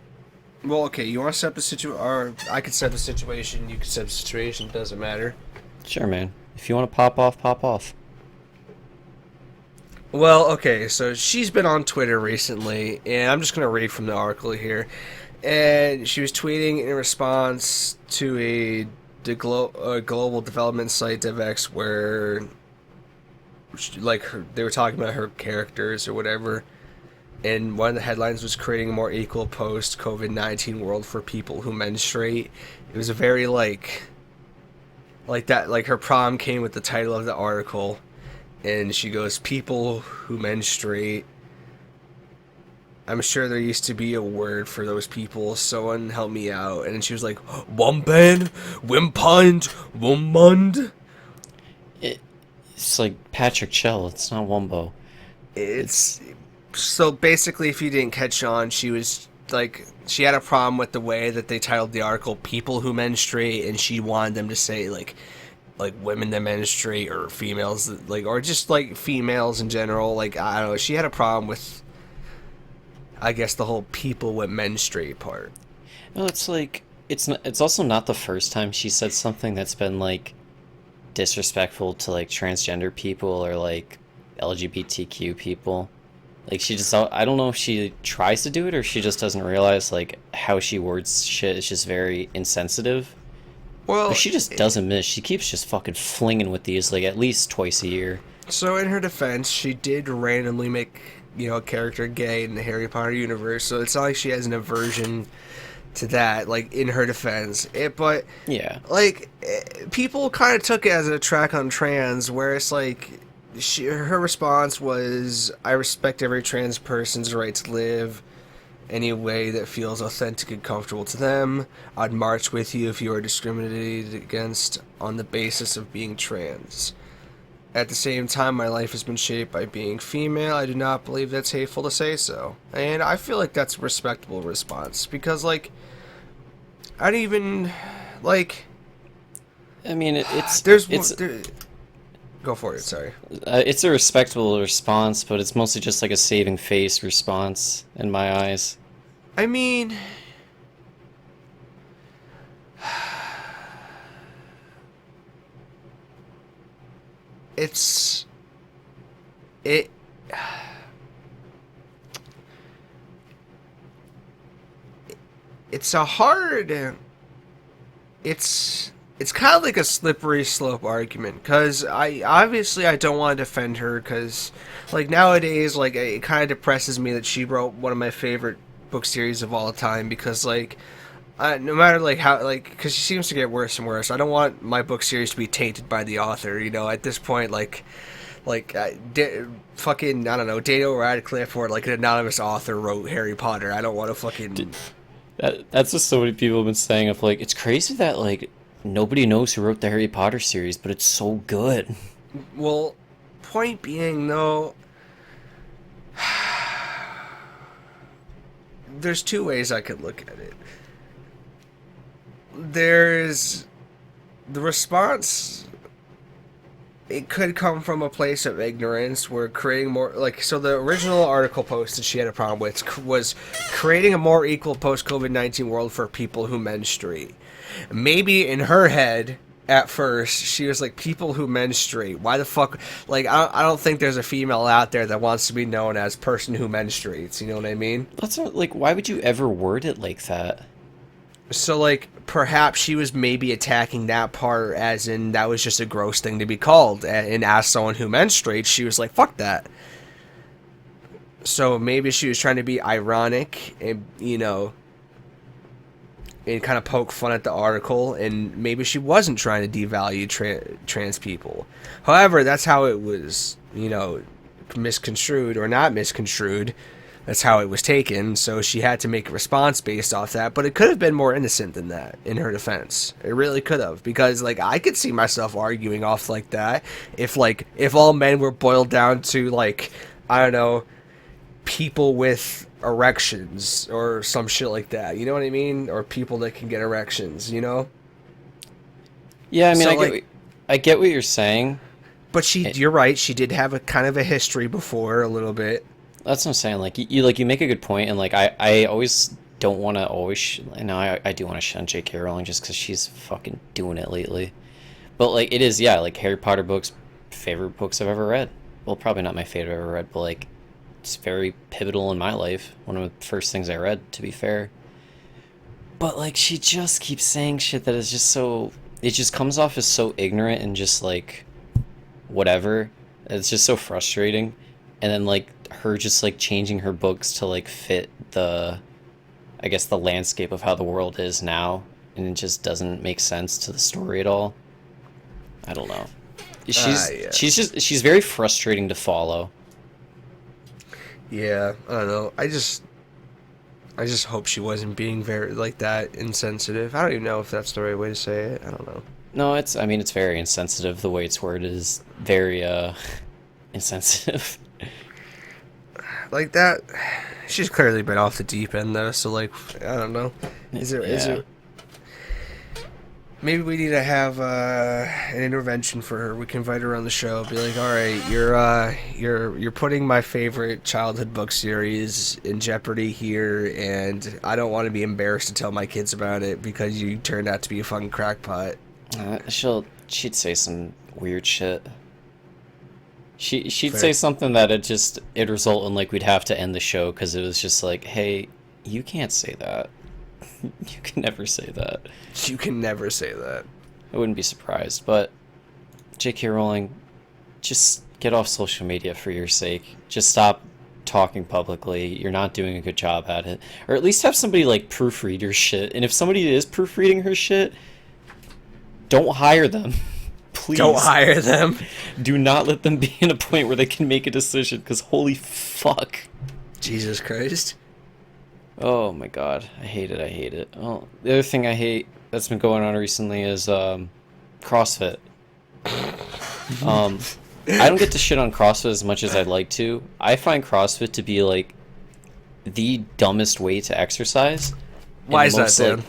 Well, okay, you want to set the situation, or I could set the situation, you could set the situation, doesn't matter. Sure, man. If you want to pop off, pop off. Well, okay, so she's been on Twitter recently, and I'm just gonna read from the article here. And she was tweeting in response to a global development site DevX where they were talking about her characters or whatever, and one of the headlines was creating a more equal post COVID-19 world for people who menstruate. It was a very like that, like her prom came with the title of the article, and she goes, people who menstruate. I'm sure there used to be a word for those people. Someone help me out. And then she was like, Wumpen, Wimpund, Wummund. It's like Patrick Chell. It's not Wumbo. It's so basically, if you didn't catch on, she was like, she had a problem with the way that they titled the article "People Who Menstruate," and she wanted them to say like women that menstruate or females that, like, or just like females in general. Like, I don't know. She had a problem with, I guess, the whole people with menstruate part. No, it's like it's also not the first time she said something that's been like disrespectful to like transgender people or like LGBTQ people. Like she just, I don't know if she tries to do it or she just doesn't realize like how she words shit is just very insensitive. Well, But she just doesn't miss. She keeps just fucking flinging with these like at least twice a year. so in her defense, she did randomly make, a character gay in the Harry Potter universe. So it's not like she has an aversion to that. Like, in her defense, but Yeah. like people kind of took it as an attack on trans, where it's like her response was, "I respect every trans person's right to live any way that feels authentic and comfortable to them. I'd march with you if you are discriminated against on the basis of being trans. At the same time, my life has been shaped by being female. I do not believe that's hateful to say so." And I feel like that's a respectable response, because like I don't even like. I mean, There's go for it. Sorry. it's a respectable response, but it's mostly just like a saving face response in my eyes. I mean, it's it. It's a hard. It's kind of like a slippery slope argument, because I don't want to defend her, because like nowadays, like, it kind of depresses me that she wrote one of my favorite book series of all time, because like no matter like how, like, because she seems to get worse and worse. I don't want my book series to be tainted by the author, at this point. Fucking, I don't know, Daniel Radcliffe or like an anonymous author wrote Harry Potter. I don't want to fucking. That's just so many people have been saying of like it's crazy that like nobody knows who wrote the Harry Potter series, but it's so good. Well, point being though, there's two ways I could look at it. There's the response. It could come from a place of ignorance. We're creating more, like, so the original article post that she had a problem with was creating a more equal post-COVID-19 world for people who menstruate. Maybe in her head, at first, she was like, people who menstruate. Why the fuck? Like, I don't think there's a female out there that wants to be known as person who menstruates. You know what I mean? That's not, like, why would you ever word it like that? So, like, perhaps she was maybe attacking that part as in that was just a gross thing to be called. And as someone who menstruates, she was like, fuck that. So maybe she was trying to be ironic and, and kind of poke fun at the article. And maybe she wasn't trying to devalue trans people. However, that's how it was, misconstrued or not misconstrued. That's how it was taken, so she had to make a response based off that. But it could have been more innocent than that, in her defense. It really could have, because like I could see myself arguing off like that if all men were boiled down to, like, I don't know, people with erections or some shit like that. You know what I mean? Or people that can get erections. Yeah, I mean, So, I get what you're saying. But you're right. She did have a kind of a history before, a little bit. That's what I'm saying. Like you make a good point, and like I always don't want to always. I do want to shun J.K. Rowling just because she's fucking doing it lately. But like it is, yeah. Like Harry Potter books, favorite books I've ever read. well, probably not my favorite I ever read, but like it's very pivotal in my life. One of the first things I read, to be fair. But like she just keeps saying shit that is just so, it just comes off as so ignorant and just like whatever. It's just so frustrating. And then like her just like changing her books to like fit the, I guess, the landscape of how the world is now, and it just doesn't make sense to the story at all. I don't know. Yeah. She's very frustrating to follow. Yeah, I don't know. I just hope she wasn't being very like that insensitive. I don't even know if that's the right way to say it. I don't know. No, it's, I mean, it's very insensitive. The way it's worded is very insensitive. Like that, she's clearly been off the deep end though. So like, I don't know. Is there? Maybe we need to have an intervention for her. We can invite her on the show. Be like, all right, you're putting my favorite childhood book series in jeopardy here, and I don't want to be embarrassed to tell my kids about it because you turned out to be a fucking crackpot. She'd say some weird shit. She'd Fair. say something that it'd result in like we'd have to end the show because it was just like, hey, you can't say that. You can never say that. You can never say that. I wouldn't be surprised, but J.K. Rowling, just get off social media for your sake. Just stop talking publicly. You're not doing a good job at it. Or at least have somebody like proofread your shit. And if somebody is proofreading her shit, don't hire them. Please. Don't hire them. Do not let them be in a point where they can make a decision, because holy fuck. Jesus Christ. Oh my god, I hate it, I hate it. Oh, the other thing I hate that's been going on recently is CrossFit. I don't get to shit on CrossFit as much as I'd like to. I find CrossFit to be like the dumbest way to exercise. Why is that, Dan?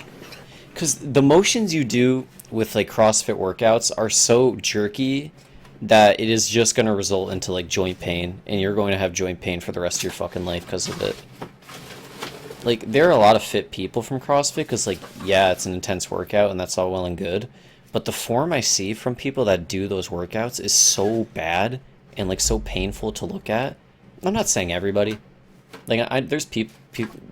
Because the motions you do with like CrossFit workouts are so jerky that it is just going to result into like joint pain, and you're going to have joint pain for the rest of your fucking life because of it. Like, there are a lot of fit people from CrossFit because, like, yeah, it's an intense workout and that's all well and good. But the form I see from people that do those workouts is so bad and, like, so painful to look at. I'm not saying everybody. Like, there's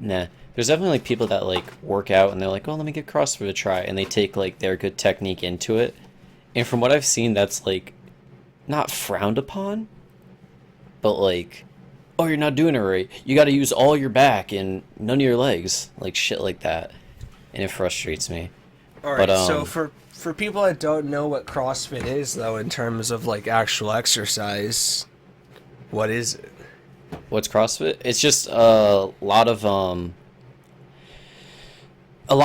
nah. There's definitely, like, people that, like, work out and they're like, oh, let me give CrossFit a try. And they take, like, their good technique into it. And from what I've seen, that's, like, not frowned upon, but, like, oh, you're not doing it right. You got to use all your back and none of your legs. Like, shit like that. And it frustrates me. All right, so for people that don't know what CrossFit is, though, in terms of, like, actual exercise, what is it? What's CrossFit? It's just a lot of rowing, a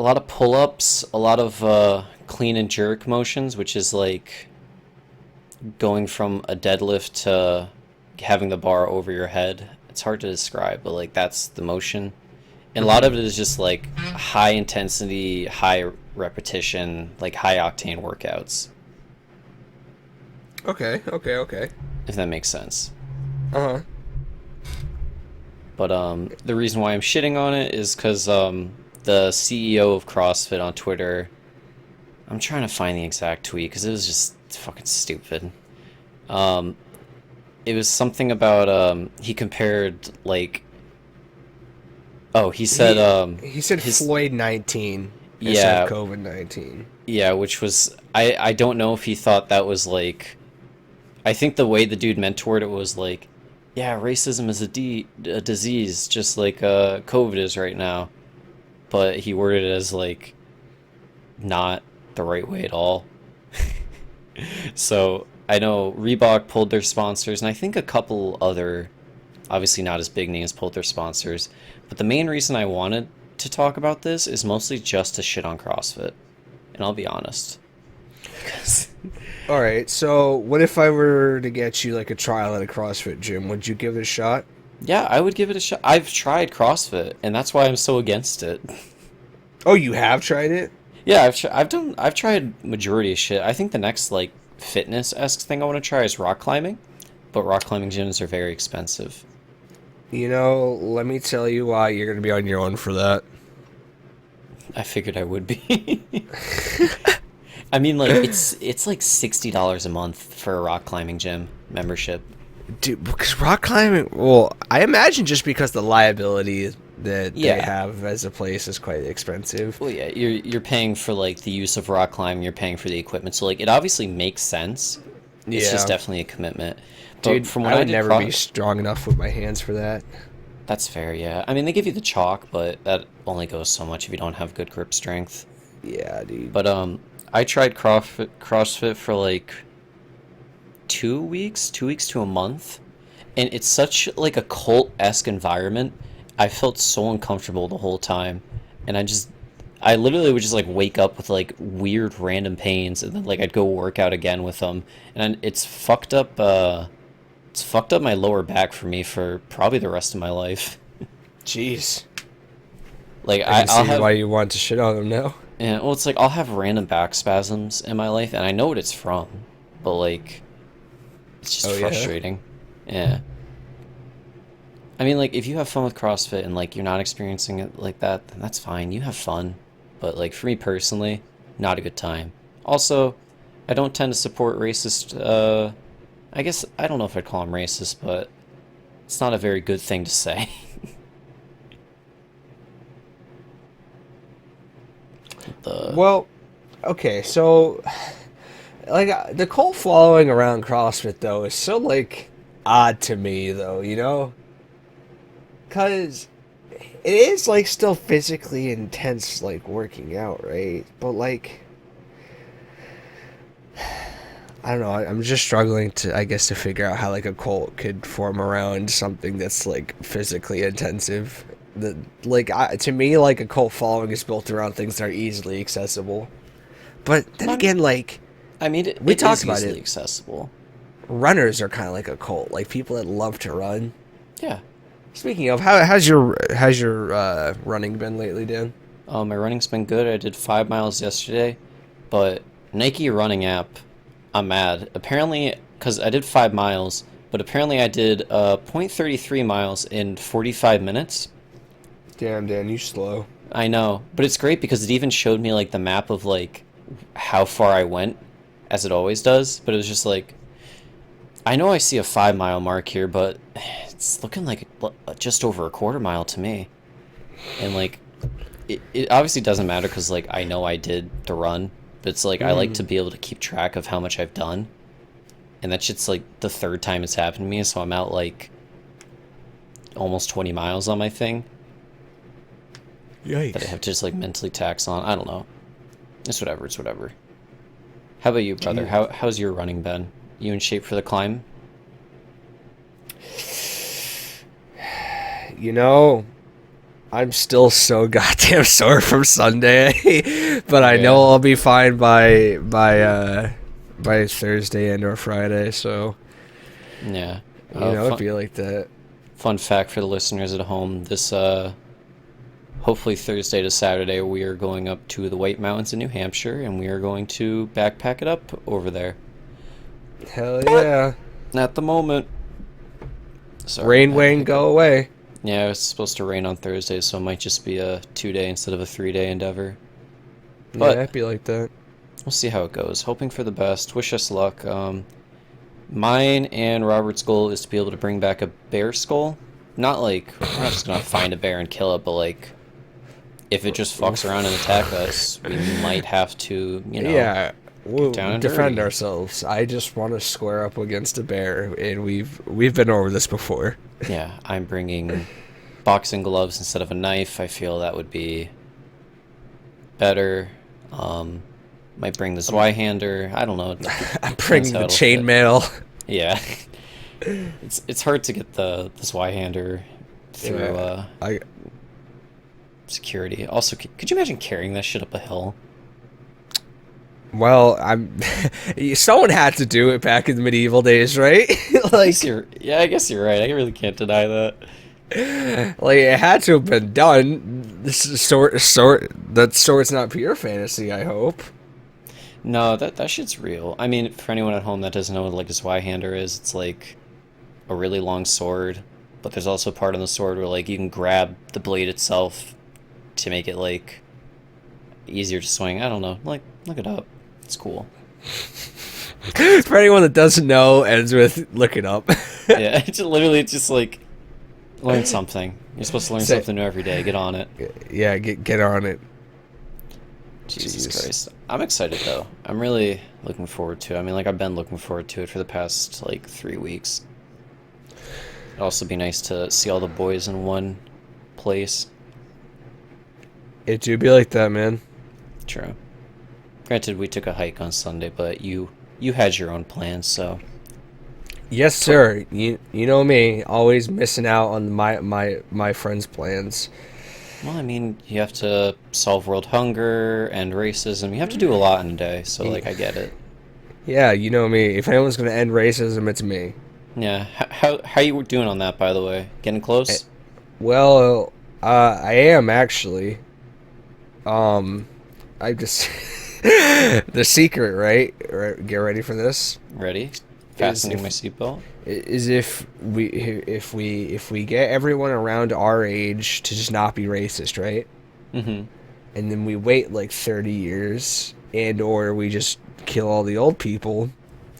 lot of pull-ups, a lot of clean and jerk motions, which is, like, going from a deadlift to having the bar over your head. It's hard to describe, but like that's the motion. And a lot of it is just like high intensity, high repetition, like high octane workouts. Okay. If that makes sense. Uh-huh. But the reason why I'm shitting on it is because the CEO of CrossFit on Twitter, I'm trying to find the exact tweet because it was just fucking stupid. It was something about he compared like, oh, he said Floyd 19 yeah, instead of COVID-19. Yeah, which was, I don't know if he thought that was like, I think the way the dude meant toward it was like, yeah, racism is a disease just like COVID is right now, but he worded it as like not the right way at all. So I know Reebok pulled their sponsors, and I think a couple other, obviously not as big names, pulled their sponsors. But the main reason I wanted to talk about this is mostly just to shit on CrossFit. And I'll be honest. Alright, so what if I were to get you like a trial at a CrossFit gym? Would you give it a shot? Yeah, I would give it a shot. I've tried CrossFit, and that's why I'm so against it. Oh, you have tried it? Yeah, I've tried majority of shit. I think the next like fitness-esque thing I want to try is rock climbing, but rock climbing gyms are very expensive. You know, let me tell you why you're going to be on your own for that. I figured I would be. I mean, like it's like $60 a month for a rock climbing gym membership. Dude, because rock climbing, well, I imagine just because the liability that they Yeah. have as a place is quite expensive. Well, yeah, you're paying for like the use of rock climbing, you're paying for the equipment, so like it obviously makes sense. It's just Yeah. definitely a commitment. But Dude, from when I I would did never be strong enough with my hands for that. that's fair, yeah. I mean, they give you the chalk, but that only goes so much if you don't have good grip strength. Yeah, dude. But I tried CrossFit for like 2 weeks to a month, and it's such like a cult-esque environment. I felt so uncomfortable the whole time, and I literally would just like wake up with like weird random pains, and then like I'd go work out again with them, and it's fucked up. It's fucked up my lower back for me for probably the rest of my life. Jeez. Like I can I'll see have why you want to shit on them now. yeah, well, it's like I'll have random back spasms in my life, and I know what it's from, but like it's just Oh, yeah? frustrating. Yeah. I mean, like, if you have fun with CrossFit and, like, you're not experiencing it like that, then that's fine. You have fun. But, like, for me personally, not a good time. Also, I don't tend to support racist, I guess, I don't know if I'd call them racist, but it's not a very good thing to say. the, Well, okay, so like the cult following around CrossFit though is so like odd to me though, you know? Cuz it is like still physically intense like working out, right? But like I don't know, I'm just struggling to I guess to figure out how like a cult could form around something that's like physically intensive. The like to me like a cult following is built around things that are easily accessible. But then not, again, like I mean, it, we it talked is about easily it. accessible. Runners are kind of like a cult, like people that love to run. Yeah. Speaking of, how's your running been lately, Dan? My running's been good. I did 5 miles yesterday, but Nike running app, I'm mad. Apparently, because I did 5 miles, but apparently I did 0.33 miles in 45 minutes. Damn, Dan, you slow. I know, but it's great because it even showed me like the map of like how far I went, as it always does. But it was just like, I know I see a 5 mile mark here, but it's looking like just over a quarter mile to me. And like, it obviously doesn't matter because like I know I did the run, but it's like I like to be able to keep track of how much I've done, and that shit's like the third time it's happened to me, so I'm out like almost 20 miles on my thing that I Yikes. have to just like mentally tax on. I don't know. It's whatever. It's whatever. How about you, brother? Gee. How's your running been? You in shape for the climb? You know, I'm still so goddamn sore from Sunday, but I know Yeah. I'll be fine by Thursday and or Friday. So Yeah. you know, it'd Fun, be like that. fun fact for the listeners at home. This hopefully Thursday to Saturday, we are going up to the White Mountains in New Hampshire, and we are going to backpack it up over there. Hell yeah! At the moment. Sorry, Rain, I had a Wayne, hiccup. go away. Yeah, it's supposed to rain on Thursday, so it might just be a 2 day instead of a 3 day endeavor. Yeah, But it'd be like that. we'll see how it goes. Hoping for the best. Wish us luck. Mine and Robert's goal is to be able to bring back a bear skull. Not like, we're not just gonna find a bear and kill it, but like, if it just fucks around and attack us, we might have to, Yeah, we'll down and defend dirty. ourselves. I just want to square up against a bear, and we've been over this before. Yeah, I'm bringing boxing gloves instead of a knife. I feel that would be better. Might bring the Zweihander. I don't know. I'm Depends bringing how the it'll fit. chainmail. Yeah, it's hard to get the Zweihander through Yeah, I security. Also, could you imagine carrying that shit up a hill? well, I'm. Someone had to do it back in the medieval days, right? I guess I guess you're right. I really can't deny that. like it had to have been done. This is that sword's not pure fantasy. I hope. No, that shit's real. I mean, for anyone at home that doesn't know what like a Zweihander is, it's like a really long sword, but there's also a part on the sword where like you can grab the blade itself to make it like easier to swing. I don't know. Like look it up. It's cool. For anyone that doesn't know, ends with look it up. Yeah, it's just like learn something. You're supposed to learn something new every day. Get on it. Yeah, get on it. Jesus Jeez. Christ. I'm excited though. I'm really looking forward to it. I mean, like I've been looking forward to it for the past like 3 weeks. It'd also be nice to see all the boys in one place. It do be like that, man. True. Granted, we took a hike on Sunday, but you had your own plans, so Yes, sir. You know me, always missing out on my friends' plans. well, I mean, you have to solve world hunger and racism. You have to do a lot in a day, so like I get it. Yeah, you know me. If anyone's gonna end racism, it's me. Yeah. How you doing on that, by the way? Getting close? Well, I am actually. I just the secret, right? Get ready for this. Ready? Fastening my seatbelt. Is if we get everyone around our age to just not be racist, right? Mm-hmm. And then we wait like 30 years, and or we just kill all the old people,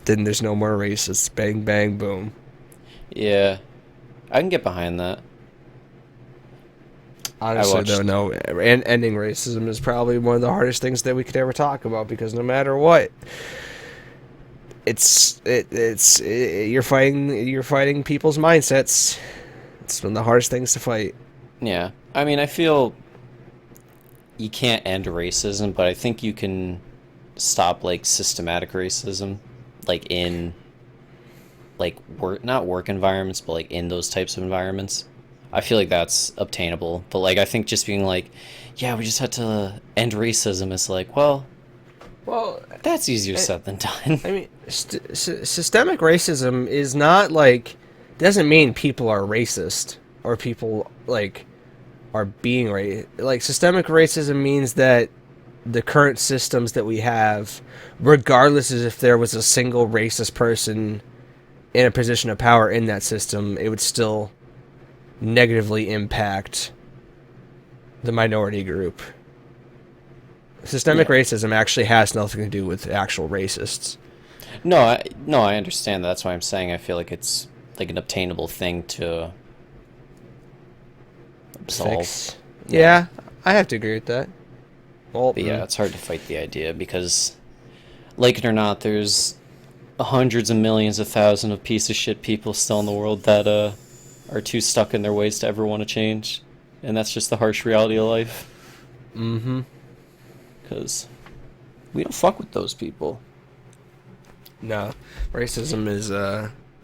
then there's no more racists. Bang, bang, boom. Yeah. I can get behind that. Honestly, though, no. Ending racism is probably one of the hardest things that we could ever talk about, because no matter what, you're fighting people's mindsets. It's one of the hardest things to fight. Yeah. I mean, I feel you can't end racism, but I think you can stop like systematic racism, like in like not work environments, but like in those types of environments. I feel like that's obtainable, but like I think just being like, yeah, we just had to end racism is like, well, that's easier said than done. I mean, systemic racism is not like, doesn't mean people are racist or people like are being racist. Like, systemic racism means that the current systems that we have, regardless of if there was a single racist person in a position of power in that system, it would still negatively impact the minority group. Systemic racism actually has nothing to do with actual racists. No, I understand that. That's why I'm saying I feel like it's like an obtainable thing to solve. Fix. Yeah, I have to agree with that. Well, But yeah, it's hard to fight the idea because, like it or not, there's hundreds of millions of thousands of piece of shit people still in the world that are too stuck in their ways to ever want to change, and that's just the harsh reality of life. Mm-hmm. Because we don't fuck with those people. No, racism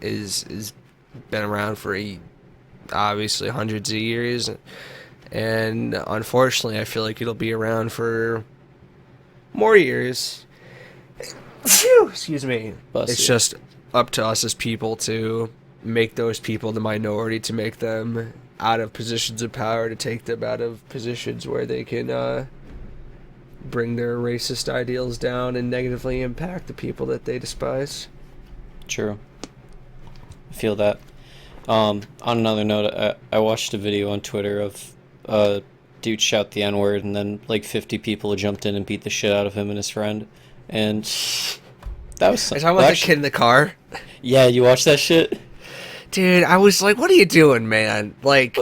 is been around for obviously hundreds of years, and unfortunately, I feel like it'll be around for more years. Phew, excuse me. It's just up to us as people to make those people the minority, to make them out of positions of power, to take them out of positions where they can bring their racist ideals down and negatively impact the people that they despise. True. I feel that. On another note, I watched a video on Twitter of a dude shout the N-word, and then like 50 people jumped in and beat the shit out of him and his friend. And that was something. Are you talking about the kid in the car? Yeah, you watched that shit? Dude, I was like, what are you doing, man? Like,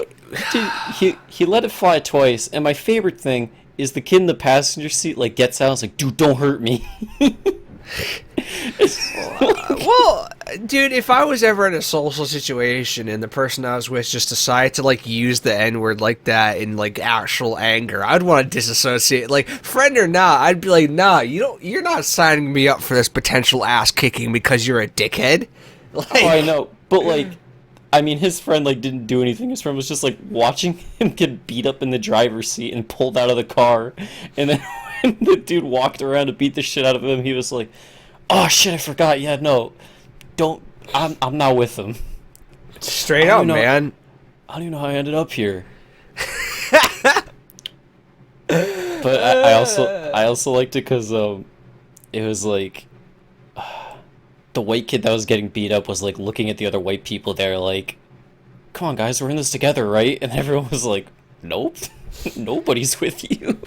dude, he let it fly twice, and my favorite thing is the kid in the passenger seat like gets out and is like, dude, don't hurt me. Well, dude, if I was ever in a social situation and the person I was with just decided to like use the N-word like that in like actual anger, I'd want to disassociate. Like, friend or not, I'd be like, nah, you're not signing me up for this potential ass kicking because you're a dickhead. Like, oh, I know, but like, I mean, his friend like didn't do anything. His friend was just like watching him get beat up in the driver's seat and pulled out of the car. And then when the dude walked around to beat the shit out of him, he was like, "Oh shit, I forgot. Yeah, no, don't. I'm not with him." Straight up, man. I don't even know how I ended up here. But I also liked it because it was like. The white kid that was getting beat up was like looking at the other white people there like, come on guys, we're in this together, right? And everyone was like, nope, nobody's with you.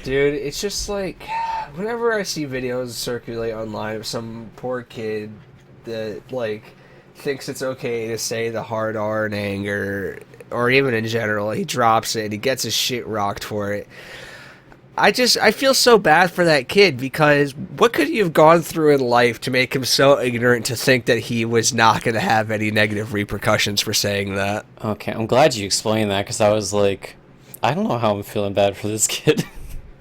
Dude, it's just like, whenever I see videos circulate online of some poor kid that like thinks it's okay to say the hard R in anger, or even in general, he drops it and he gets his shit rocked for it. I feel so bad for that kid, because what could he have gone through in life to make him so ignorant to think that he was not going to have any negative repercussions for saying that? Okay, I'm glad you explained that, because I was like, I don't know how I'm feeling bad for this kid.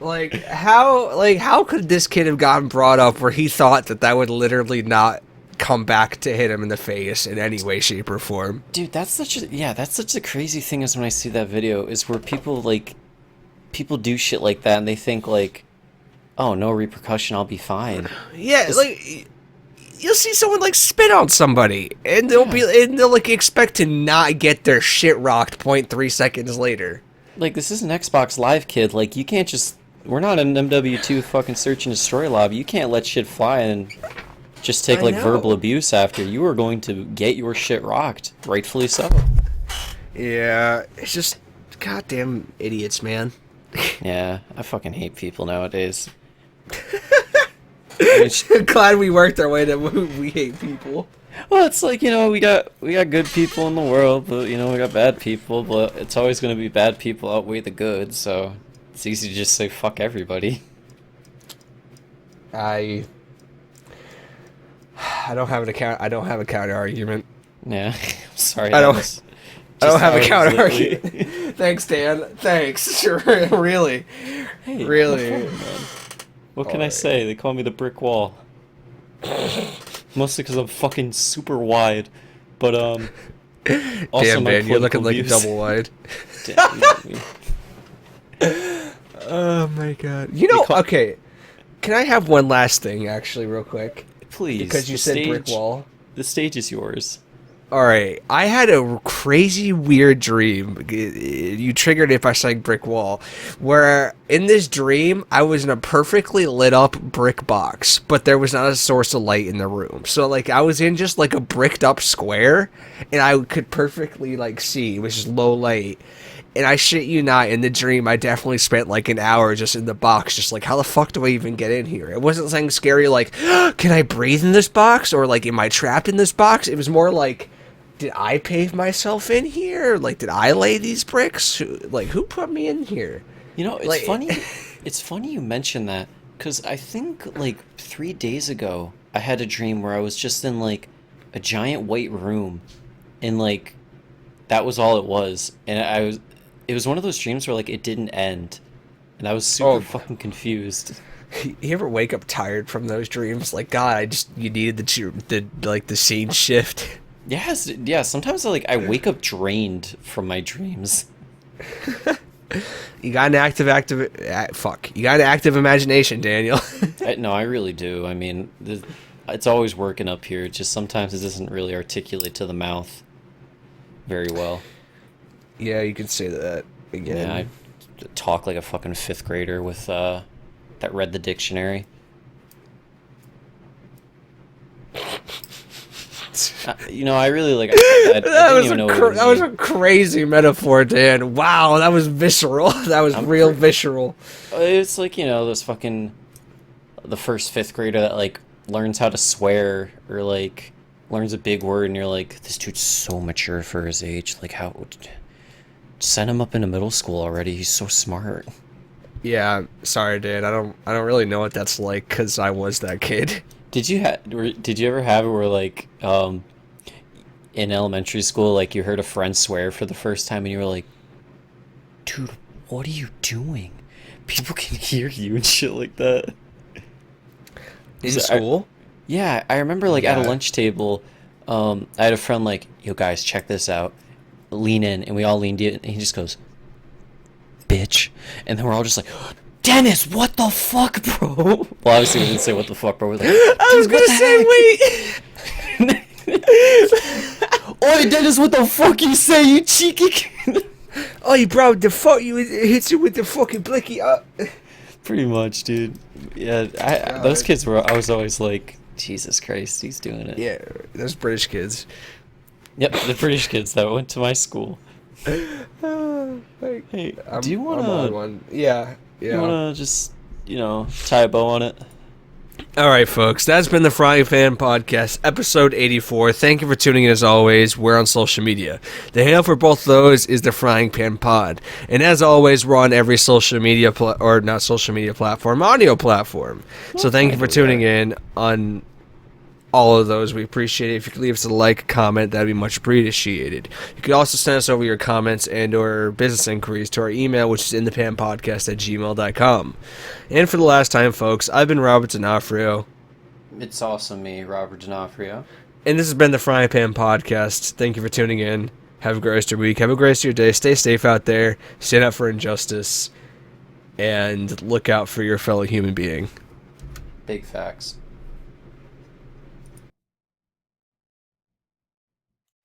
How could this kid have gotten brought up where he thought that would literally not come back to hit him in the face in any way, shape, or form? Dude, that's such a crazy thing is when I see that video, is where people do shit like that and they think like, oh, no repercussion, I'll be fine. Yeah, like you'll see someone like spit on somebody and they'll like expect to not get their shit rocked 0.3 seconds later. Like, this is an Xbox Live, kid. Like, you can't just, we're not an MW2 fucking search and destroy lobby. You can't let shit fly and just take like verbal abuse after. You are going to get your shit rocked, rightfully so. Yeah, it's just goddamn idiots, man. Yeah, I fucking hate people nowadays. Glad we worked our way to we hate people. Well, it's like, we got good people in the world, but we got bad people, but it's always going to be bad people outweigh the good, so it's easy to just say fuck everybody. I don't have a counter argument. Yeah, I'm sorry. I don't have a counter lately. argument. Thanks, Dan. Thanks. Really. Hey, really. no problem, man. What can I say? They call me the brick wall. Mostly because I'm fucking super wide, but also damn, my man, you're looking like a views. double wide. Damn, you know me. Oh my god. Okay. Can I have one last thing, actually, real quick? Please. Because you said brick wall. The stage is yours. Alright, I had a crazy, weird dream. You triggered it by saying brick wall. Where, in this dream, I was in a perfectly lit up brick box, but there was not a source of light in the room. So, like, I was in just, like, a bricked up square, and I could perfectly, like, see, which is low light. And I shit you not, in the dream, I definitely spent, like, an hour just in the box, just like, how the fuck do I even get in here? It wasn't something scary like, can I breathe in this box? Or, like, am I trapped in this box? It was more like, did I pave myself in here? Like, did I lay these bricks? Who put me in here? It's funny. It's funny you mention that, because I think, like, 3 days ago, I had a dream where I was just in, like, a giant white room, and, like, that was all it was. And it was one of those dreams where, like, it didn't end, and I was super fucking confused. You ever wake up tired from those dreams? Like, God, you needed the scene shift. Yes, yeah. Sometimes I wake up drained from my dreams. You got an active You got an active imagination, Daniel. No, I really do. I mean, it's always working up here. Just sometimes it doesn't really articulate to the mouth very well. Yeah, you can say that again. Yeah, I talk like a fucking 5th grader with that read the dictionary. I really like. That was a crazy metaphor, Dan. Wow, that was visceral. That was visceral. It's like those fucking the first 5th grader that like learns how to swear or like learns a big word, and you're like, this dude's so mature for his age. Like, how send him up into middle school already? He's so smart. Yeah, sorry, Dan. I don't really know what that's like because I was that kid. Did you ever have it where like in elementary school, like you heard a friend swear for the first time and you were like, dude, what are you doing? People can hear you and shit like that. In school? Yeah, I remember like at a lunch table, I had a friend like, yo guys, check this out. Lean in, and we all leaned in, and he just goes, bitch. And then we're all just like, Dennis, what the fuck, bro? Well, obviously we didn't say what the fuck, bro. We're like, I was gonna say, wait. Oi, Dennis, what the fuck you say, you cheeky kid? Oi, bro, the fuck you hits you with the fucking blicky up. Pretty much, dude. Yeah, those kids I was always like, Jesus Christ, he's doing it. Yeah, those British kids. Yep, the British kids that went to my school. Hey, do you want to... Yeah. You want to just tie a bow on it. All right, folks, that's been the Frying Pan Podcast, episode 84. Thank you for tuning in as always. We're on social media. The handle for both of those is the Frying Pan Pod. And as always, we're on every social media, not social media platform, audio platform. So thank you for tuning in on all of those. We appreciate it. If you could leave us a like, comment, that'd be much appreciated. You could also send us over your comments and or business inquiries to our email, which is inthepanpodcast@gmail.com. And for the last time, folks, I've been Robert D'Onofrio. It's also me, Robert D'Onofrio. And this has been the Frying Pan Podcast. Thank you for tuning in. Have a great rest of your week. Have a great rest of your day. Stay safe out there. Stand up for injustice. And look out for your fellow human being. Big facts.